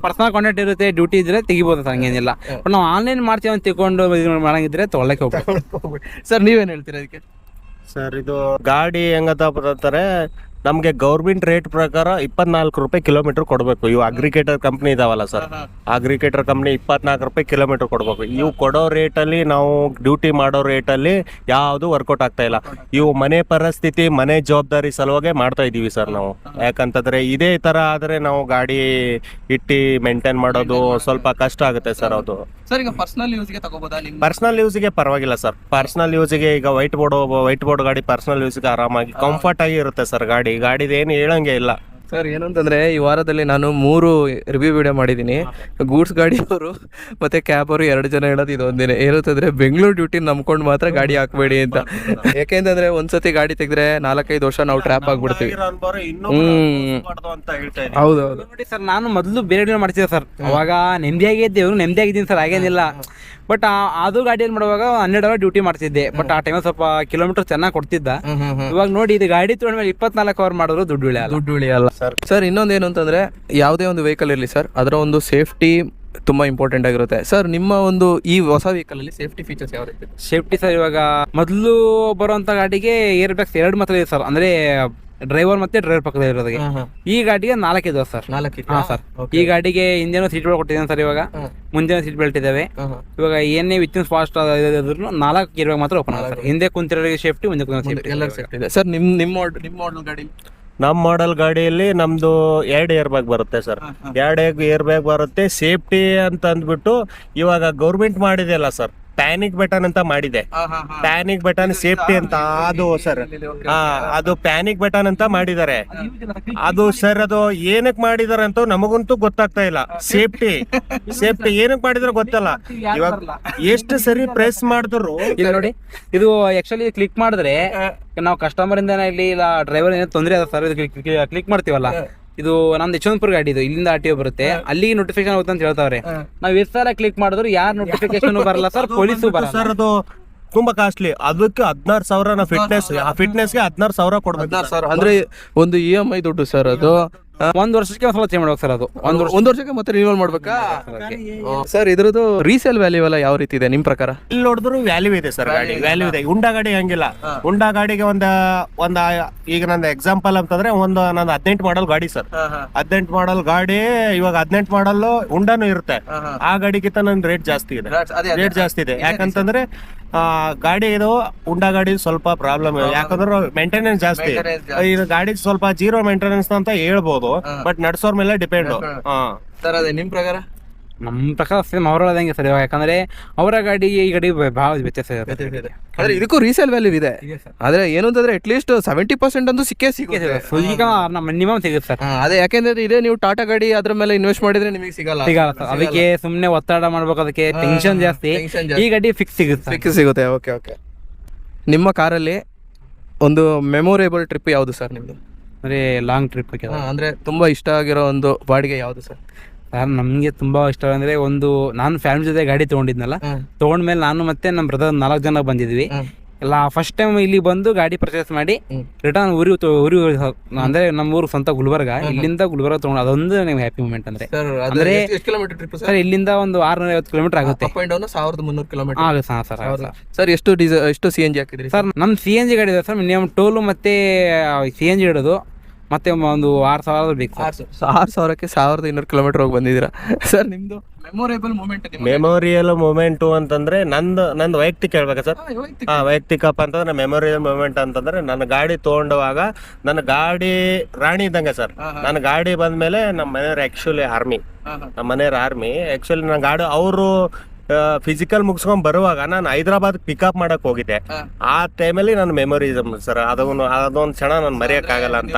ಪರ್ಸನಲ್ ಕಾಂಟ್ಯಾಕ್ಟ್ ಇರುತ್ತೆ, ಡ್ಯೂಟಿ ಇದ್ರೆ ತೆಗಿಬೋದು ಸರ್, ಹಂಗೇನಿಲ್ಲ. ಬಟ್ ನಾವು ಆನ್ಲೈನ್ ಮಾಡ್ತೀವಿ ಅಂತ ತಿಳ್ಕೊಂಡು ಮಾಡಂಗಿದ್ರೆ ತೊಗೊಳಕ್ಕೆ ಹೋಗ್ಬೇಕು ಸರ್. ನೀವೇನು ಹೇಳ್ತೀರಾ ಅದಕ್ಕೆ? ಸರ್, ಇದು ಗಾಡಿ ಹೆಂಗತ್ತ ಬರ್ತಾರೆ, ನಮ್ಗೆ ಗೌರ್ಮೆಂಟ್ ರೇಟ್ ಪ್ರಕಾರ 24 ರೂಪಾಯಿ ಕಿಲೋಮೀಟರ್ ಕೊಡಬೇಕು. ಇವು ಅಗ್ರಿಕೇಟರ್ ಕಂಪ್ನಿ ಇದಾವಲ್ಲ ಸರ್, ಅಗ್ರಿಕೇಟರ್ ಕಂಪ್ನಿ 24 ರೂಪಾಯಿ ಕಿಲೋಮೀಟರ್ ಕೊಡಬೇಕು. ಇವು ಕೊಡೋ ರೇಟಲ್ಲಿ ನಾವು ಡ್ಯೂಟಿ ಮಾಡೋ ರೇಟಲ್ಲಿ ಯಾವುದು ವರ್ಕೌಟ್ ಆಗ್ತಾ ಇಲ್ಲ. ಇವು ಮನೆ ಪರಿಸ್ಥಿತಿ, ಮನೆ ಜವಾಬ್ದಾರಿ ಸಲುವಾಗಿ ಮಾಡ್ತಾ ಇದೀವಿ ಸರ್ ನಾವು. ಯಾಕಂತಂದ್ರೆ ಇದೇ ತರ ಆದ್ರೆ ನಾವು ಗಾಡಿ ಇಟ್ಟು ಮೇಂಟೈನ್ ಮಾಡೋದು ಸ್ವಲ್ಪ ಕಷ್ಟ ಆಗುತ್ತೆ ಸರ್. ಅದು ಸರ್ ಈಗ ಪರ್ಸನಲ್ ಯೂಸ್ಗೆ ತಗೋಬೋದಾ? ಪರ್ಸನಲ್ ಯೂಸ್ಗೆ ಪರವಾಗಿಲ್ಲ ಸರ್. ಪರ್ಸನಲ್ ಯೂಸ್ಗೆ ಈಗ ವೈಟ್ ಬೋರ್ಡ್ ಗಾಡಿ ಪರ್ಸನಲ್ ಯೂಸ್ಗೆ ಆರಾಮಾಗಿ ಕಂಫರ್ಟ್ ಆಗಿ ಇರುತ್ತೆ ಸರ್. ಗಾಡಿದ ಏನು ಹೇಳಂಗೆ ಇಲ್ಲ ಸರ್. ಏನು ಅಂತಂದರೆ, ಈ ವಾರದಲ್ಲಿ ನಾನು 3 ರಿವ್ಯೂ ವಿಡಿಯೋ ಮಾಡಿದ್ದೀನಿ. ಗೂಡ್ಸ್ ಗಾಡಿಯವರು ಮತ್ತು ಕ್ಯಾಬ್ ಅವರು 2 ಜನ ಹೇಳೋದು ಇದೊಂದೇನೆ, ಏನಂತಂದರೆ ಬೆಂಗಳೂರು ಡ್ಯೂಟಿ ನಂಬ್ಕೊಂಡು ಮಾತ್ರ ಗಾಡಿ ಹಾಕಬೇಡಿ ಅಂತ. ಯಾಕೆಂತಂದರೆ ಒಂದ್ಸತಿ ಗಾಡಿ ತೆಗೆದ್ರೆ 4-5 ವರ್ಷ ನಾವು ಟ್ರ್ಯಾಪ್ ಆಗಿಬಿಡ್ತೀವಿ. ಹೌದೌದು ನೋಡಿ ಸರ್, ನಾನು ಮೊದಲು ಬೇರೆ ಮಾಡ್ತಿದ್ದೆ ಸರ್. ಅವಾಗ ನೆಮ್ಮದಿಯಾಗಿದ್ದೆ, ಇವರು ನೆಮ್ಮದಿಯಾಗಿದ್ದೀನಿ ಸರ್, ಹಾಗೇನಿಲ್ಲ. ಬಟ್ ಅದು ಗಾಡಿಯಲ್ಲಿ ಮಾಡುವಾಗ 12 ಅವರ್ ಡ್ಯೂಟಿ ಮಾಡ್ತಿದ್ದೆ. ಬಟ್ ಆ ಟೈಮಲ್ಲಿ ಸ್ವಲ್ಪ ಕಿಲೋಮೀಟರ್ ಚೆನ್ನಾಗಿ ಕೊಡ್ತಿದ್ದ. ಇವಾಗ ನೋಡಿ, ಇದು ಗಾಡಿ ತೊಗೊಂಡ್ಮೇಲೆ 24 ಅವರ್ ಮಾಡಿದ್ರು ದುಡ್ಡು ಉಳಿಯಲ್ಲ ಸರ್. ಇನ್ನೊಂದೇನು ಅಂತಂದ್ರೆ, ಯಾವುದೇ ಒಂದು ವೆಹಿಕಲ್ ಇರಲಿ ಸರ್, ಅದರ ಒಂದು ಸೇಫ್ಟಿ ತುಂಬಾ ಇಂಪಾರ್ಟೆಂಟ್ ಆಗಿರುತ್ತೆ ಸರ್. ನಿಮ್ಮ ಒಂದು ಈ ಹೊಸ ವೆಹಿಕಲ್ ಅಲ್ಲಿ ಸೇಫ್ಟಿ ಫೀಚರ್ಸ್ ಯಾವ ರೀತಿ? ಸೇಫ್ಟಿ ಸರ್, ಇವಾಗ ಮೊದಲು ಬರುವಂತ ಗಾಡಿಗೆ ಏರ್ ಬ್ಯಾಗ್ಸ್ 2 ಮಾತ್ರ ಇದೆ ಸರ್. ಅಂದ್ರೆ ಡ್ರೈವರ್ ಮತ್ತೆ ಡ್ರೈವರ್ ಪಕ್ಕದಲ್ಲಿ ಇರೋದಿಗೆ. ಈ ಗಾಡಿಗೆ 4 ಇದಾವೆ ಸರ್. 4 ಹಾ ಸರ್. ಈ ಗಾಡಿಗೆ ಹಿಂದೆನೂ ಸೀಟ್ ಬೆಲ್ಟ್ ಕೊಟ್ಟಿದ್ದೇನೆ ಸರ್. ಇವಾಗ ಮುಂದೆ ಸೀಟ್ ಬೆಲ್ಟ್ ಇದಾವೆ. ಇವಾಗ ಏನೇ ವಿತ್ ಫಾಸ್ಟ್ 4 ಗೇರ್ ಬ್ಯಾಗ್ ಮಾತ್ರ ಓಪನ್ ಆಗುತ್ತೆ. ಹಿಂದೆ ಕುಂತಿರೋರಿಗೆ ಸೇಫ್ಟಿ, ಮುಂದೆ ಕುಂತಿರೋ ಸೇಫ್ಟಿ ಇದೆ ಸರ್. ನಿಮ್ಮ ಮಾಡೆಲ್ ಗಾಡಿ? ನಮ್ಮ ಮಾಡೆಲ್ ಗಾಡಿಯಲ್ಲಿ ನಮ್ದು 2 ಏರ್ ಬ್ಯಾಗ್ ಬರುತ್ತೆ ಸರ್. 2 ಏರ್ ಬ್ಯಾಗ್ ಬರುತ್ತೆ. ಸೇಫ್ಟಿ ಅಂತ ಅಂದ್ಬಿಟ್ಟು ಇವಾಗ ಗೌರ್ಮೆಂಟ್ ಮಾಡಿದೆಯಲ್ಲ ಸರ್, ಪ್ಯಾನಿಕ್ ಬಟನ್ ಅಂತ ಮಾಡಿದೆ. ಪ್ಯಾನಿಕ್ ಬಟನ್ ಸೇಫ್ಟಿ ಅಂತ ಅದು ಸರ್, ಅದು ಪ್ಯಾನಿಕ್ ಬಟನ್ ಅಂತ ಮಾಡಿದ್ದಾರೆ. ಅದು ಸರ್, ಅದು ಏನಕ್ಕೆ ಮಾಡಿದಾರೆ ಅಂತ ನಮಗಂತೂ ಗೊತ್ತಾಗ್ತಾ ಇಲ್ಲ. ಸೇಫ್ಟಿ ಏನಕ್ಕೆ ಮಾಡಿದ್ರೆ ಗೊತ್ತಲ್ಲ. ಇವಾಗ ಎಷ್ಟು ಸರಿ ಪ್ರೆಸ್ ಮಾಡಿದ್ರು ನೋಡಿ, ಇದು ಆಕ್ಚುಲಿ ಕ್ಲಿಕ್ ಮಾಡಿದ್ರೆ ನಾವು ಕಸ್ಟಮರ್ ಇಂದ ಇಲ್ಲಿ ಇಲ್ಲ ಡ್ರೈವರ್ ಏನೋ ತೊಂದರೆ ಅದ ಸರ್, ಕ್ಲಿಕ್ ಮಾಡ್ತೀವಲ್ಲ. ಇದು ನಮ್ದು ಯಶವಂತಪುರ ಗಾಡಿ, ಇದು ಇಲ್ಲಿಂದ RTO ಬರುತ್ತೆ, ಅಲ್ಲಿ ನೋಟಿಫಿಕೇಶನ್ ಆಗುತ್ತೆ ಅಂತ ಹೇಳ್ತಾವ್ರೆ. ನಾವ್ ಎಷ್ಟು ಸಲ ಕ್ಲಿಕ್ ಮಾಡಿದ್ರು ಯಾರು ನೋಟಿಫಿಕೇಶನ್ ಬರಲ್ಲ ಸರ್, ಪೊಲೀಸು ಬರಲ್ಲ ಸರ್. ಅದು ತುಂಬಾ ಕಾಸ್ಟ್ಲಿ. ಅದಕ್ಕೆ 16,000 ಫಿಟ್ನೆಸ್ಗೆ 16,000 ಕೊಡ್ಬೇಕು. 16,000 ಅಂದ್ರೆ ಒಂದು EMI ದುಡ್ಡು ಸರ್. ಅದು 1 ವರ್ಷಕ್ಕೆ ಒಂದ್ಸಲ ಚೇಂಜ್ ಮಾಡ್ಬೇಕು ಸರ್. ಅದು 1 ವರ್ಷಕ್ಕೆ ಮತ್ತೆ ರಿನ್ಯೂವಲ್ ಮಾಡ್ಬೇಕಾ ಸರ್? ಇದ್ರದ್ದು ರೀಸೇಲ್ ವ್ಯಾಲ್ಯೂ ಎಲ್ಲ ಯಾವ ರೀತಿ ಇದೆ ನಿಮ್ ಪ್ರಕಾರ? ಇಲ್ಲಿ ನೋಡಿದ್ರು ವ್ಯಾಲ್ಯೂ ಇದೆ ಸರ್. ಗಾಡಿ ವ್ಯಾಲ್ಯೂ ಇದೆ. ಹುಂಡಾ ಗಾಡಿ ಹಂಗಿಲ್ಲ. ಹುಂಡಾ ಗಾಡಿಗೆ ಒಂದ ಈಗ ನಂದು ಎಕ್ಸಾಂಪಲ್ ಅಂತಂದ್ರೆ ನಂದು 18 ಮಾಡಲ್ ಗಾಡಿ ಸರ್. 18 ಮಾಡಲ್ ಗಾಡಿ, ಇವಾಗ 18 ಮಾಡಲ್ ಹುಂಡಾನು ಇರುತ್ತೆ. ಆ ಗಾಡಿಗಿಂತ ನನ್ ರೇಟ್ ಜಾಸ್ತಿ ಇದೆ. ಯಾಕಂತಂದ್ರೆ ಗಾಡಿ ಇದು ಹುಂಡಾ ಗಾಡಿ ಸ್ವಲ್ಪ ಪ್ರಾಬ್ಲಮ್ ಇದೆ. ಯಾಕಂದ್ರೆ ಮೇಂಟೆನೆನ್ಸ್ ಜಾಸ್ತಿ. ಇದು ಗಾಡಿ ಸ್ವಲ್ಪ 0 ಮೇಂಟೆನೆನ್ಸ್ ಅಂತ ಹೇಳ್ಬೋದು, ಬಟ್ ನಡ್ಸೋರ್ ಮೇಲೆ ಡಿಪೆಂಡ್. ಸರ್ ಅದೇ ನಿಮ್ ಪ್ರಕಾರ? ನಮ್ ಪ್ರಕಾರ ಸೇಮ್ ಅವ್ರ ಹೇಳದಂಗೆ ಸರ್. ಯಾಕಂದ್ರೆ ಅವರ ಗಾಡಿ ಈ ಗಾಡಿ ಬಹಳ ವ್ಯತ್ಯಾಸ ಇದೆ. ಆದ್ರೆ ಇದಕ್ಕೂ ರೀಸೇಲ್ ವ್ಯಾಲ್ಯೂ ಇದೆ. ಆದ್ರೆ ಏನು ಅಂತಂದ್ರೆ ಅಟ್ಲೀಸ್ಟ್ 70% ಅಂತೂ ಸಿಗುತ್ತೆ. ಮಿನಿಮಮ್ ಸಿಗುತ್ತೆ ಸರ್. ಅದೇ ಯಾಕೆಂದ್ರೆ ಇದೇ ನೀವು ಟಾಟಾ ಗಾಡಿ ಅದ್ರ ಮೇಲೆ ಇನ್ವೆಸ್ಟ್ ಮಾಡಿದ್ರೆ ನಿಮಗೆ ಸಿಗಲ್ಲ ಸರ್. ಅದಕ್ಕೆ ಸುಮ್ನೆ ಒತ್ತಡ ಮಾಡ್ಬೇಕು, ಅದಕ್ಕೆ ಟೆನ್ಷನ್ ಜಾಸ್ತಿ. ಈ ಗಾಡಿ ಫಿಕ್ಸ್ ಸಿಗುತ್ತೆ. ಓಕೆ. ನಿಮ್ಮ ಕಾರಲ್ಲಿ ಒಂದು ಮೆಮೊರೇಬಲ್ ಟ್ರಿಪ್ ಯಾವುದು ಸರ್ ನಿಮ್ದು? ಅಂದ್ರೆ ಲಾಂಗ್ ಟ್ರಿಪ್ ಅಂದ್ರೆ ತುಂಬಾ ಇಷ್ಟ ಆಗಿರೋ ಒಂದು ಬಾಡಿಗೆ ಯಾವುದು ಸರ್? ನಮ್ಗೆ ತುಂಬಾ ಇಷ್ಟ ಅಂದ್ರೆ, ಒಂದು ನಾನು ಫ್ಯಾಮಿಲಿ ಜೊತೆ ಗಾಡಿ ತಗೊಂಡಿದ್ನಲ್ಲ, ತಗೊಂಡ್ಮೇಲೆ ನಾನು ಮತ್ತೆ ನಮ್ಮ ಬ್ರದರ್ 4 ಜನ ಬಂದಿದ್ವಿ. ಇಲ್ಲ ಫಸ್ಟ್ ಟೈಮ್ ಇಲ್ಲಿ ಬಂದು ಗಾಡಿ ಪರ್ಚೇಸ್ ಮಾಡಿ ರಿಟರ್ನ್ ಊರಿ ಅಂದ್ರೆ ನಮ್ಮ ಊರು ಸ್ವಂತ ಗುಲ್ಬರ್ಗ, ಇಲ್ಲಿಂದ ಗುಲ್ಬರ್ಗ ತಗೊಂಡು ಅದೊಂದು ನನಗೆ ಹ್ಯಾಪಿ ಮೂಮೆಂಟ್ ಅಂದ್ರೆ. ಅಂದ್ರೆ ಎಷ್ಟು ಕಿಲೋಮೀಟರ್ ಟ್ರಿಪ್ ಸರ್ ಇಲ್ಲಿಂದ ಒಂದು 650 ಕಿಲೋಮೀಟರ್ ಆಗುತ್ತೆ. ಅಪ್ ಅಂಡ್ ಡೌನ್ 1300 ಕಿಲೋಮೀಟರ್ ಆಗುತ್ತೆ ಸರ್. ಸರ್ ಎಷ್ಟು CNG ಹಾಕಿದ್ರಿ ಸರ್ ನಮ್ಮ CNG ಗಾಡಿ ಇದೆ ಸರ್. ಮಿನಿಮಮ್ ಟೋಲು ಮತ್ತೆ CNG ಇಡೋದು ಮತ್ತೆ ಒಂದು 6,000 ಬೇಕು. 6,000ಕ್ಕೆ 1,200 ಕಿಲೋಮೀಟರ್ ಹೋಗಿ ಬಂದಿದ್ದೀರಾ ಸರ್. ನಿಮ್ದು ಮೆಮೊರೇಬಲ್ ಮೂಮೆಂಟ್? ಮೆಮೊರಿಯಲ್ ಮೂಮೆಂಟು ಅಂತಂದ್ರೆ ನಂದು ವೈಯಕ್ತಿಕ ಹೇಳ್ಬೇಕಾ ಸರ್? ವೈಯಕ್ತಿಕಪ್ಪ ಅಂತಂದ್ರೆ ಮೆಮೊರಿಯಲ್ ಮೂಮೆಂಟ್ ಅಂತಂದ್ರೆ ನನ್ನ ಗಾಡಿ ತಗೊಂಡವಾಗ ನನ್ನ ಗಾಡಿ ರಾಣಿ ಇದ್ದಂಗೆ ಸರ್. ನನ್ನ ಗಾಡಿ ಬಂದ್ಮೇಲೆ ನಮ್ಮ ಮನೆಯವ್ರು ಆಕ್ಚುಲಿ ಆರ್ಮಿ, ನಮ್ಮ ಮನೆಯವ್ರ ಆರ್ಮಿ. ಆಕ್ಚುಲಿ ನನ್ನ ಗಾಡಿ ಅವರು ಫಿಸಿಕಲ್ ಮುಗಿಸ್ಕೊಂಡ್ ಬರುವಾಗ ನಾನು ಹೈದರಾಬಾದ್ ಪಿಕಪ್ ಮಾಡಕ್ ಹೋಗಿದ್ದೆ. ಆ ಟೈಮಲ್ಲಿ ನನ್ನ ಮೆಮೊರಿಸಮ್ ಸರ್, ಅದೊಂದು ಕ್ಷಣ ನಾನು ಮರೆಯಕ್ ಆಗಲ್ಲ ಅಂತ.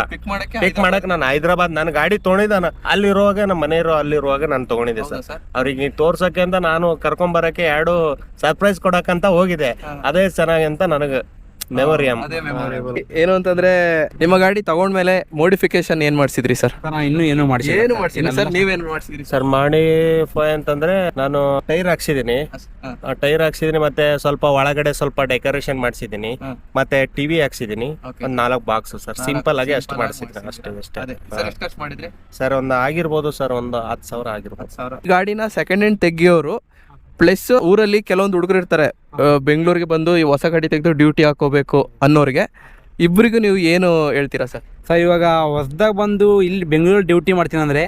ಪಿಕ್ ಮಾಡಕ್ ನಾನು ಹೈದರಾಬಾದ್ ನನ್ನ ಗಾಡಿ ತೊಗೊಂಡಿದ್ದ ಅಲ್ಲಿರುವಾಗ ನಮ್ಮ ಮನೆಯವರು ಅಲ್ಲಿರುವಾಗ ನಾನು ತಗೊಂಡಿದ್ದೆ ಸರ್. ಅವ್ರಿಗೆ ನೀವು ತೋರ್ಸಕ್ಕೆ ಅಂತ ನಾನು ಕರ್ಕೊಂಡ್ ಬರಕ್ಕೆ 2 ಸರ್ಪ್ರೈಸ್ ಕೊಡಕ್ಕಂತ ಹೋಗಿದೆ. ಅದೇ ಚೆನ್ನಾಗಿ ಅಂತ ನನಗೆ ಮೆಮೊರಿ. ಏನು ಅಂತಂದ್ರೆ ನಿಮ್ಮ ಗಾಡಿ ತಗೊಂಡ್ಮೇಲೆ ಮೋಡಿಫಿಕೇಶನ್ ಏನ್ ಮಾಡಿಸಿದ್ರಿ ಸರ್? ಇನ್ನೂ ಏನು ಮಾಡಿಸಿಲ್ಲ ಸರ್. ನೀವೇನು ಮಾಡಿಸಿದ್ರಿ ಸರ್? ಮಾಡಿಫೈ ಅಂತಂದ್ರೆ ನಾನು ಟೈರ್ ಹಾಕ್ಸಿದೀನಿ, ಮತ್ತೆ ಸ್ವಲ್ಪ ಒಳಗಡೆ ಸ್ವಲ್ಪ ಡೆಕೋರೇಷನ್ ಮಾಡಿಸಿದೀನಿ, ಮತ್ತೆ ಟಿವಿ ಹಾಕ್ಸಿದೀನಿ, ಒಂದ್ 4 ಬಾಕ್ಸ್ ಸರ್. ಸಿಂಪಲ್ ಆಗಿ ಅಷ್ಟು ಮಾಡಿಸಿದ್ದೀನಿ ಅಷ್ಟೇ. ಸರ್ ಒಂದು ಆಗಿರ್ಬೋದು ಸರ್, ಒಂದು 10,000 ಆಗಿರ್ಬೋದು. ಗಾಡಿನ ಸೆಕೆಂಡ್ ಹ್ಯಾಂಡ್ ತೆಗಿಯೋರು ಪ್ಲಸ್ ಊರಲ್ಲಿ ಕೆಲವೊಂದು ಹುಡುಗರು ಇರ್ತಾರೆ, ಬೆಂಗಳೂರಿಗೆ ಬಂದು ಈ ಹೊಸ ಗಾಡಿ ತೆಗೆದು ಡ್ಯೂಟಿ ಹಾಕೋಬೇಕು ಅನ್ನೋರಿಗೆ, ಇಬ್ಬರಿಗೂ ನೀವು ಏನು ಹೇಳ್ತೀರಾ ಸರ್? ಸರ್ ಇವಾಗ ಹೊಸದಾಗ ಬಂದು ಇಲ್ಲಿ ಬೆಂಗಳೂರು ಡ್ಯೂಟಿ ಮಾಡ್ತೀನಿ ಅಂದ್ರೆ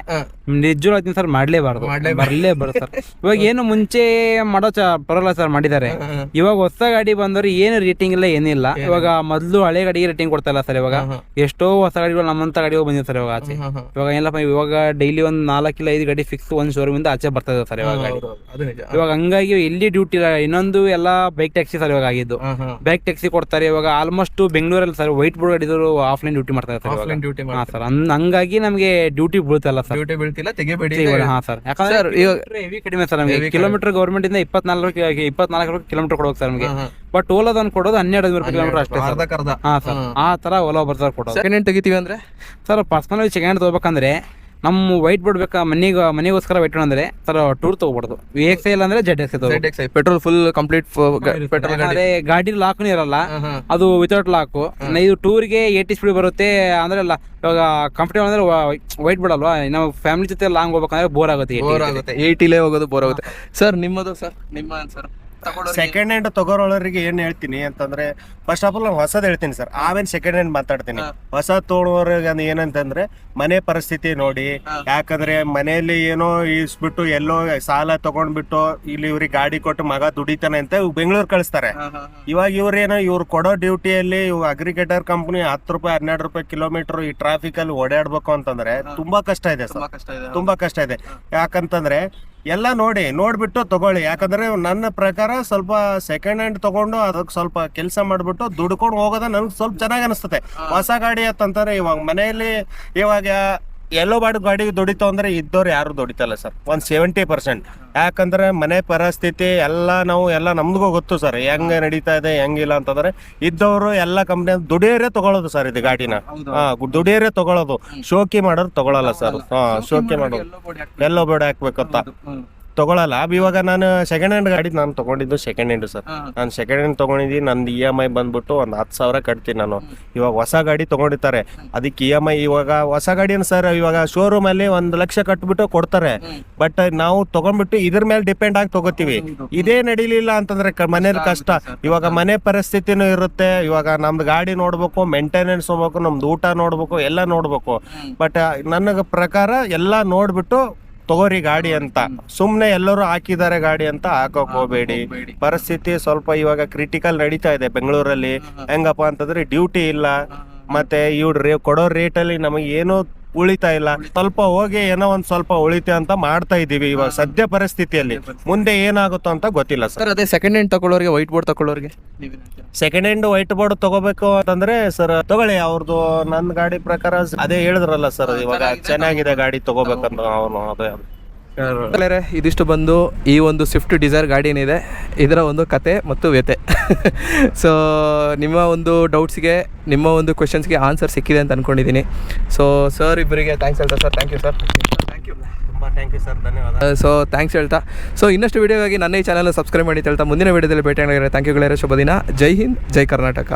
ನಿಜವಾಗ್ಲೂ ಹೇಳ್ತೀನಿ ಸರ್, ಮಾಡ್ಲೇಬಾರ್ದು, ಬರ್ಲೇಬಾರ್ದು ಸರ್. ಇವಾಗ ಏನು ಮುಂಚೆ ಮಾಡೋ ಪರವಾಗಿಲ್ಲ ಸರ್, ಮಾಡಿದ್ದಾರೆ. ಇವಾಗ ಹೊಸ ಗಾಡಿ ಬಂದವ್ರು ಏನು ರೇಟಿಂಗ್ ಇಲ್ಲ, ಏನಿಲ್ಲ. ಇವಾಗ ಮೊದ್ಲು ಹಳೆ ಗಾಡಿಗೆ ರೇಟಿಂಗ್ ಕೊಡ್ತಾ ಇಲ್ಲ ಸರ್. ಇವಾಗ ಎಷ್ಟೋ ಹೊಸ ಗಾಡಿಗಳು ನಮ್ಮಂತ ಗಾಡಿಗಳು ಬಂದಿದೆ ಸರ್ ಇವಾಗ ಆಚೆ. ಇವಾಗ ಏನಪ್ಪ, ಇವಾಗ ಡೈಲಿ ಒಂದು 4 ಇಲ್ಲ 5 ಗಾಡಿ ಫಿಕ್ಸ್ ಒಂದು ಶೋರೂಮ್ ಇಂದ ಆಚೆ ಬರ್ತಾ ಇದೆ ಸರ್ ಇವಾಗ ಗಾಡಿ. ಇವಾಗ ಹಂಗಾಗಿ ಎಲ್ಲಿ ಡ್ಯೂಟಿ ಇಲ್ಲ. ಇನ್ನೊಂದು ಎಲ್ಲ ಬೈಕ್ ಟ್ಯಾಕ್ಸಿ ಸರ್ ಇವಾಗ ಆಗಿದ್ದು. ಬೈಕ್ ಟ್ಯಾಕ್ಸಿ ಕೊಡ್ತಾರೆ ಇವಾಗ ಆಲ್ಮೋಸ್ಟ್ ಬೆಂಗಳೂರಲ್ಲಿ ಸರ್. ವೈಟ್ ಬೋರ್ಡ್ ಗಾಡಿದವರು ಆಫ್ಲೈನ್ ಡ್ಯೂಟಿ ಮಾಡ್ತಾರೆ ಸರ್. ಹಂಗಾಗಿ ನಮ್ಗೆ ಡ್ಯೂಟಿ ಬೀಳ್ತಲ್ಲ ಸರ್. ತೆಗಿಬೇಡಿ. ಹಾ ಸರ್, ಯಾಕಂದ್ರೆ ಹೆವಿ ಕಡಿಮೆ ಸರ್ ನಮಗೆ. ಕಿಲೋಮೀಟರ್ ಗೌರ್ಮೆಂಟ್ ಇಂದ 24 ಕಿಲೋಮೀಟರ್ ಕೊಡೋದು ಸರ್ ನಮಗೆ. ಬಟ್ ಓಲಾದನ್ ಕೊಡೋದು 1200 ಕಿಲೋಮೀಟರ್ ಅಷ್ಟೇ ಸರ್. ಹಾ ಸರ್, ಆ ತರ ಓಲಾ ಬರ್ತಾರೆ ಕೊಡೋದು. ಸೆಕೆಂಡ್ ಹ್ಯಾಂಡ್ ತೆಗಿತೀವಿ ಅಂದ್ರೆ ಸರ್ ಪರ್ಸನಲ್ ಸೆಕೆಂಡ್ ಹ್ಯಾಂಡ್ ತಗೋಬೇಕಂದ್ರೆ ನಮ್ಮ ವೈಟ್ ಬೋರ್ಡ್ ಬೇಕಾ, ಮನೆಗೋಸ್ಕರ ವೈಟ್ ಬೋರ್ಡ್ ಅಂದ್ರೆ ಸರ್ ಟೂರ್ ತಗೋಬಾರ್ದು. VXI ಇಲ್ಲ ಅಂದ್ರೆ ZXI petrol full complete petrol. ಅಂದ್ರೆ ಗಾಡಿ ಲಾಕ್ನು ಇರಲ್ಲ, ಅದು ವಿತೌಟ್ ಲಾಕ್. ಇದು ಟೂರ್ಗೆ 80 ಸ್ಪೀಡ್ ಬರುತ್ತೆ ಅಂದ್ರೆ ಇವಾಗ ಕಂಫರ್ಟೇಬಲ್ ಅಂದ್ರೆ ವೈಟ್ ಬೋರ್ಡ್ ಅಲ್ವಾ. ನಾವು ಫ್ಯಾಮಿಲಿ ಜೊತೆ ಲಾಂಗ್ ಹೋಗ್ಬೇಕಂದ್ರೆ ಬೋರ್ ಆಗುತ್ತೆ. 80 ಹೋಗೋದು ಬೋರ್ ಆಗುತ್ತೆ ಸರ್. ನಿಮ್ಮದು ಸರ್? ನಿಮ್ಮ ಆನ್ಸರ್? ಸೆಕೆಂಡ್ ಹ್ಯಾಂಡ್ ತಗೋರೋರಿಗೆ ಏನ್ ಹೇಳ್ತೀನಿ ಅಂತಂದ್ರೆ, ಫಸ್ಟ್ ಆಫ್ ಆಲ್ ನಾನು ಹೊಸದ್ ಹೇಳ್ತೀನಿ ಸರ್, ಆಮೇಲೆ ಸೆಕೆಂಡ್ ಹ್ಯಾಂಡ್ ಮಾತಾಡ್ತೀನಿ. ಹೊಸ ತಗೊಳ್ಳೋರಿಗೆ ಏನಂತಂದ್ರೆ ಮನೆ ಪರಿಸ್ಥಿತಿ ನೋಡಿ. ಯಾಕಂದ್ರೆ ಮನೆಯಲ್ಲಿ ಏನೋ ಇಸ್ಬಿಟ್ಟು ಎಲ್ಲೋ ಸಾಲ ತಗೊಂಡ್ಬಿಟ್ಟು ಇಲ್ಲಿ ಇವ್ರಿಗೆ ಗಾಡಿ ಕೊಟ್ಟು ಮಗ ದುಡಿತಾನೆ ಅಂತ ಬೆಂಗಳೂರು ಕಳಿಸ್ತಾರೆ. ಇವಾಗ ಇವ್ರು ಕೊಡೋ ಡ್ಯೂಟಿಯಲ್ಲಿ ಅಗ್ರಿಗೇಟರ್ ಕಂಪನಿ 10 ರೂಪಾಯಿ 12 ರೂಪಾಯಿ ಕಿಲೋಮೀಟರ್ ಈ ಟ್ರಾಫಿಕ್ ಅಲ್ಲಿ ಓಡಾಡ್ಬೇಕು ಅಂತಂದ್ರೆ ತುಂಬಾ ಕಷ್ಟ ಇದೆ ಸರ್, ತುಂಬಾ ಕಷ್ಟ ಇದೆ. ಯಾಕಂತಂದ್ರೆ ಎಲ್ಲ ನೋಡ್ಬಿಟ್ಟು ತಗೊಳ್ಳಿ. ಯಾಕಂದ್ರೆ ನನ್ನ ಪ್ರಕಾರ ಸ್ವಲ್ಪ ಸೆಕೆಂಡ್ ಹ್ಯಾಂಡ್ ತಗೊಂಡು ಅದಕ್ಕೆ ಸ್ವಲ್ಪ ಕೆಲಸ ಮಾಡ್ಬಿಟ್ಟು ದುಡ್ಕೊಂಡು ಹೋಗೋದ ನನ್ಗೆ ಸ್ವಲ್ಪ ಚೆನ್ನಾಗಿ ಅನಿಸ್ತದೆ. ಹೊಸ ಗಾಡಿ ಅಂತಂತಾರೆ ಇವಾಗ ಮನೆಯಲ್ಲಿ ಇವಾಗ ಎಲ್ಲೋ ಗಾಡಿ ದುಡಿತು ಅಂದ್ರೆ ಇದ್ದವ್ರು ಯಾರು ದುಡಿತಲ್ಲ ಸರ್, ಒಂದು 70%. ಯಾಕಂದ್ರೆ ಮನೆ ಪರಿಸ್ಥಿತಿ ಎಲ್ಲ ನಮ್ಗೂ ಗೊತ್ತು ಸರ್, ಹೆಂಗ ನಡೀತಾ ಇದೆ ಹೆಂಗಿಲ್ಲ ಅಂತಂದ್ರೆ. ಇದ್ದವರು ಎಲ್ಲ ಕಂಪ್ನಿ ದುಡಿಯೋರೇ ತಗೊಳ್ಳೋದು ಸರ್ ಇದು ಗಾಡಿನ. ದುಡಿಯೋರೇ ತಗೊಳ್ಳೋದು, ಶೋಕಿ ಮಾಡೋರು ತಗೊಳಲ್ಲ ಸರ್. ಶೋಕಿ ಮಾಡೋದು ಎಲ್ಲೋ ಬೋರ್ಡ್ ಹಾಕ್ಬೇಕಂತ ತಗೊಳಲ್ಲ. ಇವಾಗ ನಾನು ಸೆಕೆಂಡ್ ಹ್ಯಾಂಡ್ ಗಾಡಿ ನಾನು ತಗೊಂಡಿದ್ದು ಸೆಕೆಂಡ್ ಹ್ಯಾಂಡ್ ಸರ್. ನಾನು ಸೆಕೆಂಡ್ ಹ್ಯಾಂಡ್ ತಗೊಂಡಿದ್ದೀನಿ. ನಂದು EMI ಬಂದ್ಬಿಟ್ಟು ಒಂದು 10,000 ಕಟ್ತೀನಿ ನಾನು. ಇವಾಗ ಹೊಸ ಗಾಡಿ ತಗೊಂಡಿರ್ತಾರೆ, ಅದಕ್ಕೆ EMI ಇವಾಗ ಹೊಸ ಗಾಡಿನ ಸರ್ ಇವಾಗ ಶೋರೂಮ್ ಅಲ್ಲಿ 1 ಲಕ್ಷ ಕಟ್ಬಿಟ್ಟು ಕೊಡ್ತಾರೆ. ಬಟ್ ನಾವು ತಗೊಂಡ್ಬಿಟ್ಟು ಇದ್ರ ಮೇಲೆ ಡಿಪೆಂಡ್ ಆಗಿ ತಗೋತೀವಿ. ಇದೇ ನಡೀಲಿಲ್ಲ ಅಂತಂದ್ರೆ ಮನೇಲಿ ಕಷ್ಟ. ಇವಾಗ ಮನೆ ಪರಿಸ್ಥಿತಿನೂ ಇರುತ್ತೆ. ಇವಾಗ ನಮ್ದು ಗಾಡಿ ನೋಡ್ಬೇಕು, ಮೇಂಟೆನೆನ್ಸ್ ಹೋಗ್ಬೇಕು, ನಮ್ದು ಊಟ ನೋಡ್ಬೇಕು, ಎಲ್ಲ ನೋಡ್ಬೇಕು. ಬಟ್ ನನ್ನ ಪ್ರಕಾರ ಎಲ್ಲ ನೋಡ್ಬಿಟ್ಟು ತಗೋರಿ ಗಾಡಿ ಅಂತ. ಸುಮ್ನೆ ಎಲ್ಲರೂ ಹಾಕಿದ್ದಾರೆ ಗಾಡಿ ಅಂತ ಹಾಕೋಕ್ ಹೋಗ್ಬೇಡಿ. ಪರಿಸ್ಥಿತಿ ಸ್ವಲ್ಪ ಇವಾಗ ಕ್ರಿಟಿಕಲ್ ನಡೀತಾ ಇದೆ ಬೆಂಗಳೂರಲ್ಲಿ. ಹೆಂಗಪ್ಪ ಅಂತಂದ್ರೆ ಡ್ಯೂಟಿ ಇಲ್ಲ, ಮತ್ತೆ ಇವ್ರು ಕೊಡೋ ರೇಟಲ್ಲಿ ನಮಗೆ ಏನು ಉಳಿತಾ ಇಲ್ಲ. ಸ್ವಲ್ಪ ಹೋಗಿ ಏನೋ ಒಂದ್ ಸ್ವಲ್ಪ ಉಳಿತೆ ಅಂತ ಮಾಡ್ತಾ ಇದೀವಿ ಇವಾಗ ಸದ್ಯ ಪರಿಸ್ಥಿತಿಯಲ್ಲಿ. ಮುಂದೆ ಏನಾಗುತ್ತೋ ಅಂತ ಗೊತ್ತಿಲ್ಲ ಸರ್. ಅದೇ ಸೆಕೆಂಡ್ ಹ್ಯಾಂಡ್ ತಗೊಳ್ಳೋರಿಗೆ, ವೈಟ್ ಬೋರ್ಡ್ ತಗೊಳ್ಳೋರಿಗೆ, ಸೆಕೆಂಡ್ ಹ್ಯಾಂಡ್ ವೈಟ್ ಬೋರ್ಡ್ ತಗೋಬೇಕು ಅಂತಂದ್ರೆ ಸರ್ ತಗೊಳ್ಳಿ. ಅವ್ರದ್ದು ನನ್ನ ಗಾಡಿ ಪ್ರಕಾರ ಅದೇ ಹೇಳಿದ್ರಲ್ಲ ಸರ್, ಇವಾಗ ಚೆನ್ನಾಗಿದೆ ಗಾಡಿ ತಗೋಬೇಕಂತ ಅವನು. ಅದೇ ಇದಿಷ್ಟು ಬಂದು ಈ ಒಂದು ಸ್ವಿಫ್ಟ್ ಡಿಸೈರ್ ಗಾಡಿ ಏನಿದೆ ಇದರ ಒಂದು ಕತೆ ಮತ್ತು ವ್ಯತೆ. ಸೊ ನಿಮ್ಮ ಒಂದು ಡೌಟ್ಸ್ಗೆ, ನಿಮ್ಮ ಒಂದು ಕ್ವೆಶನ್ಸ್ಗೆ ಆನ್ಸರ್ ಸಿಕ್ಕಿದೆ ಅಂತ ಅಂದ್ಕೊಂಡಿದ್ದೀನಿ. ಸೊ ಸರ್ ಇಬ್ಬರಿಗೆ ಥ್ಯಾಂಕ್ಸ್ ಹೇಳ್ತಾ ಸರ್. Thank you sir. Thank you. ತುಂಬ ಥ್ಯಾಂಕ್ ಯು ಸರ್, ಧನ್ಯವಾದ. ಸೊ ಥ್ಯಾಂಕ್ಸ್ ಹೇಳ್ತಾ, ಸೊ ಇನ್ನಷ್ಟು ವಿಡಿಯೋಗಾಗಿ ನನ್ನ ಈ ಚಾನಲ್ ಸಬ್ಸ್ಕ್ರೈಬ್ ಮಾಡಿ ಅಂತ ಹೇಳ್ತಾ ಮುಂದಿನ ವಿಡಿಯೋದಲ್ಲಿ ಭೇಟಿ ಆಗಿರೋ ಥ್ಯಾಂಕ್ ಯು ಗೆಳೆಯರೆ. ಶುಭ ದಿನ. ಜೈ ಹಿಂದ್, ಜೈ ಕರ್ನಾಟಕ.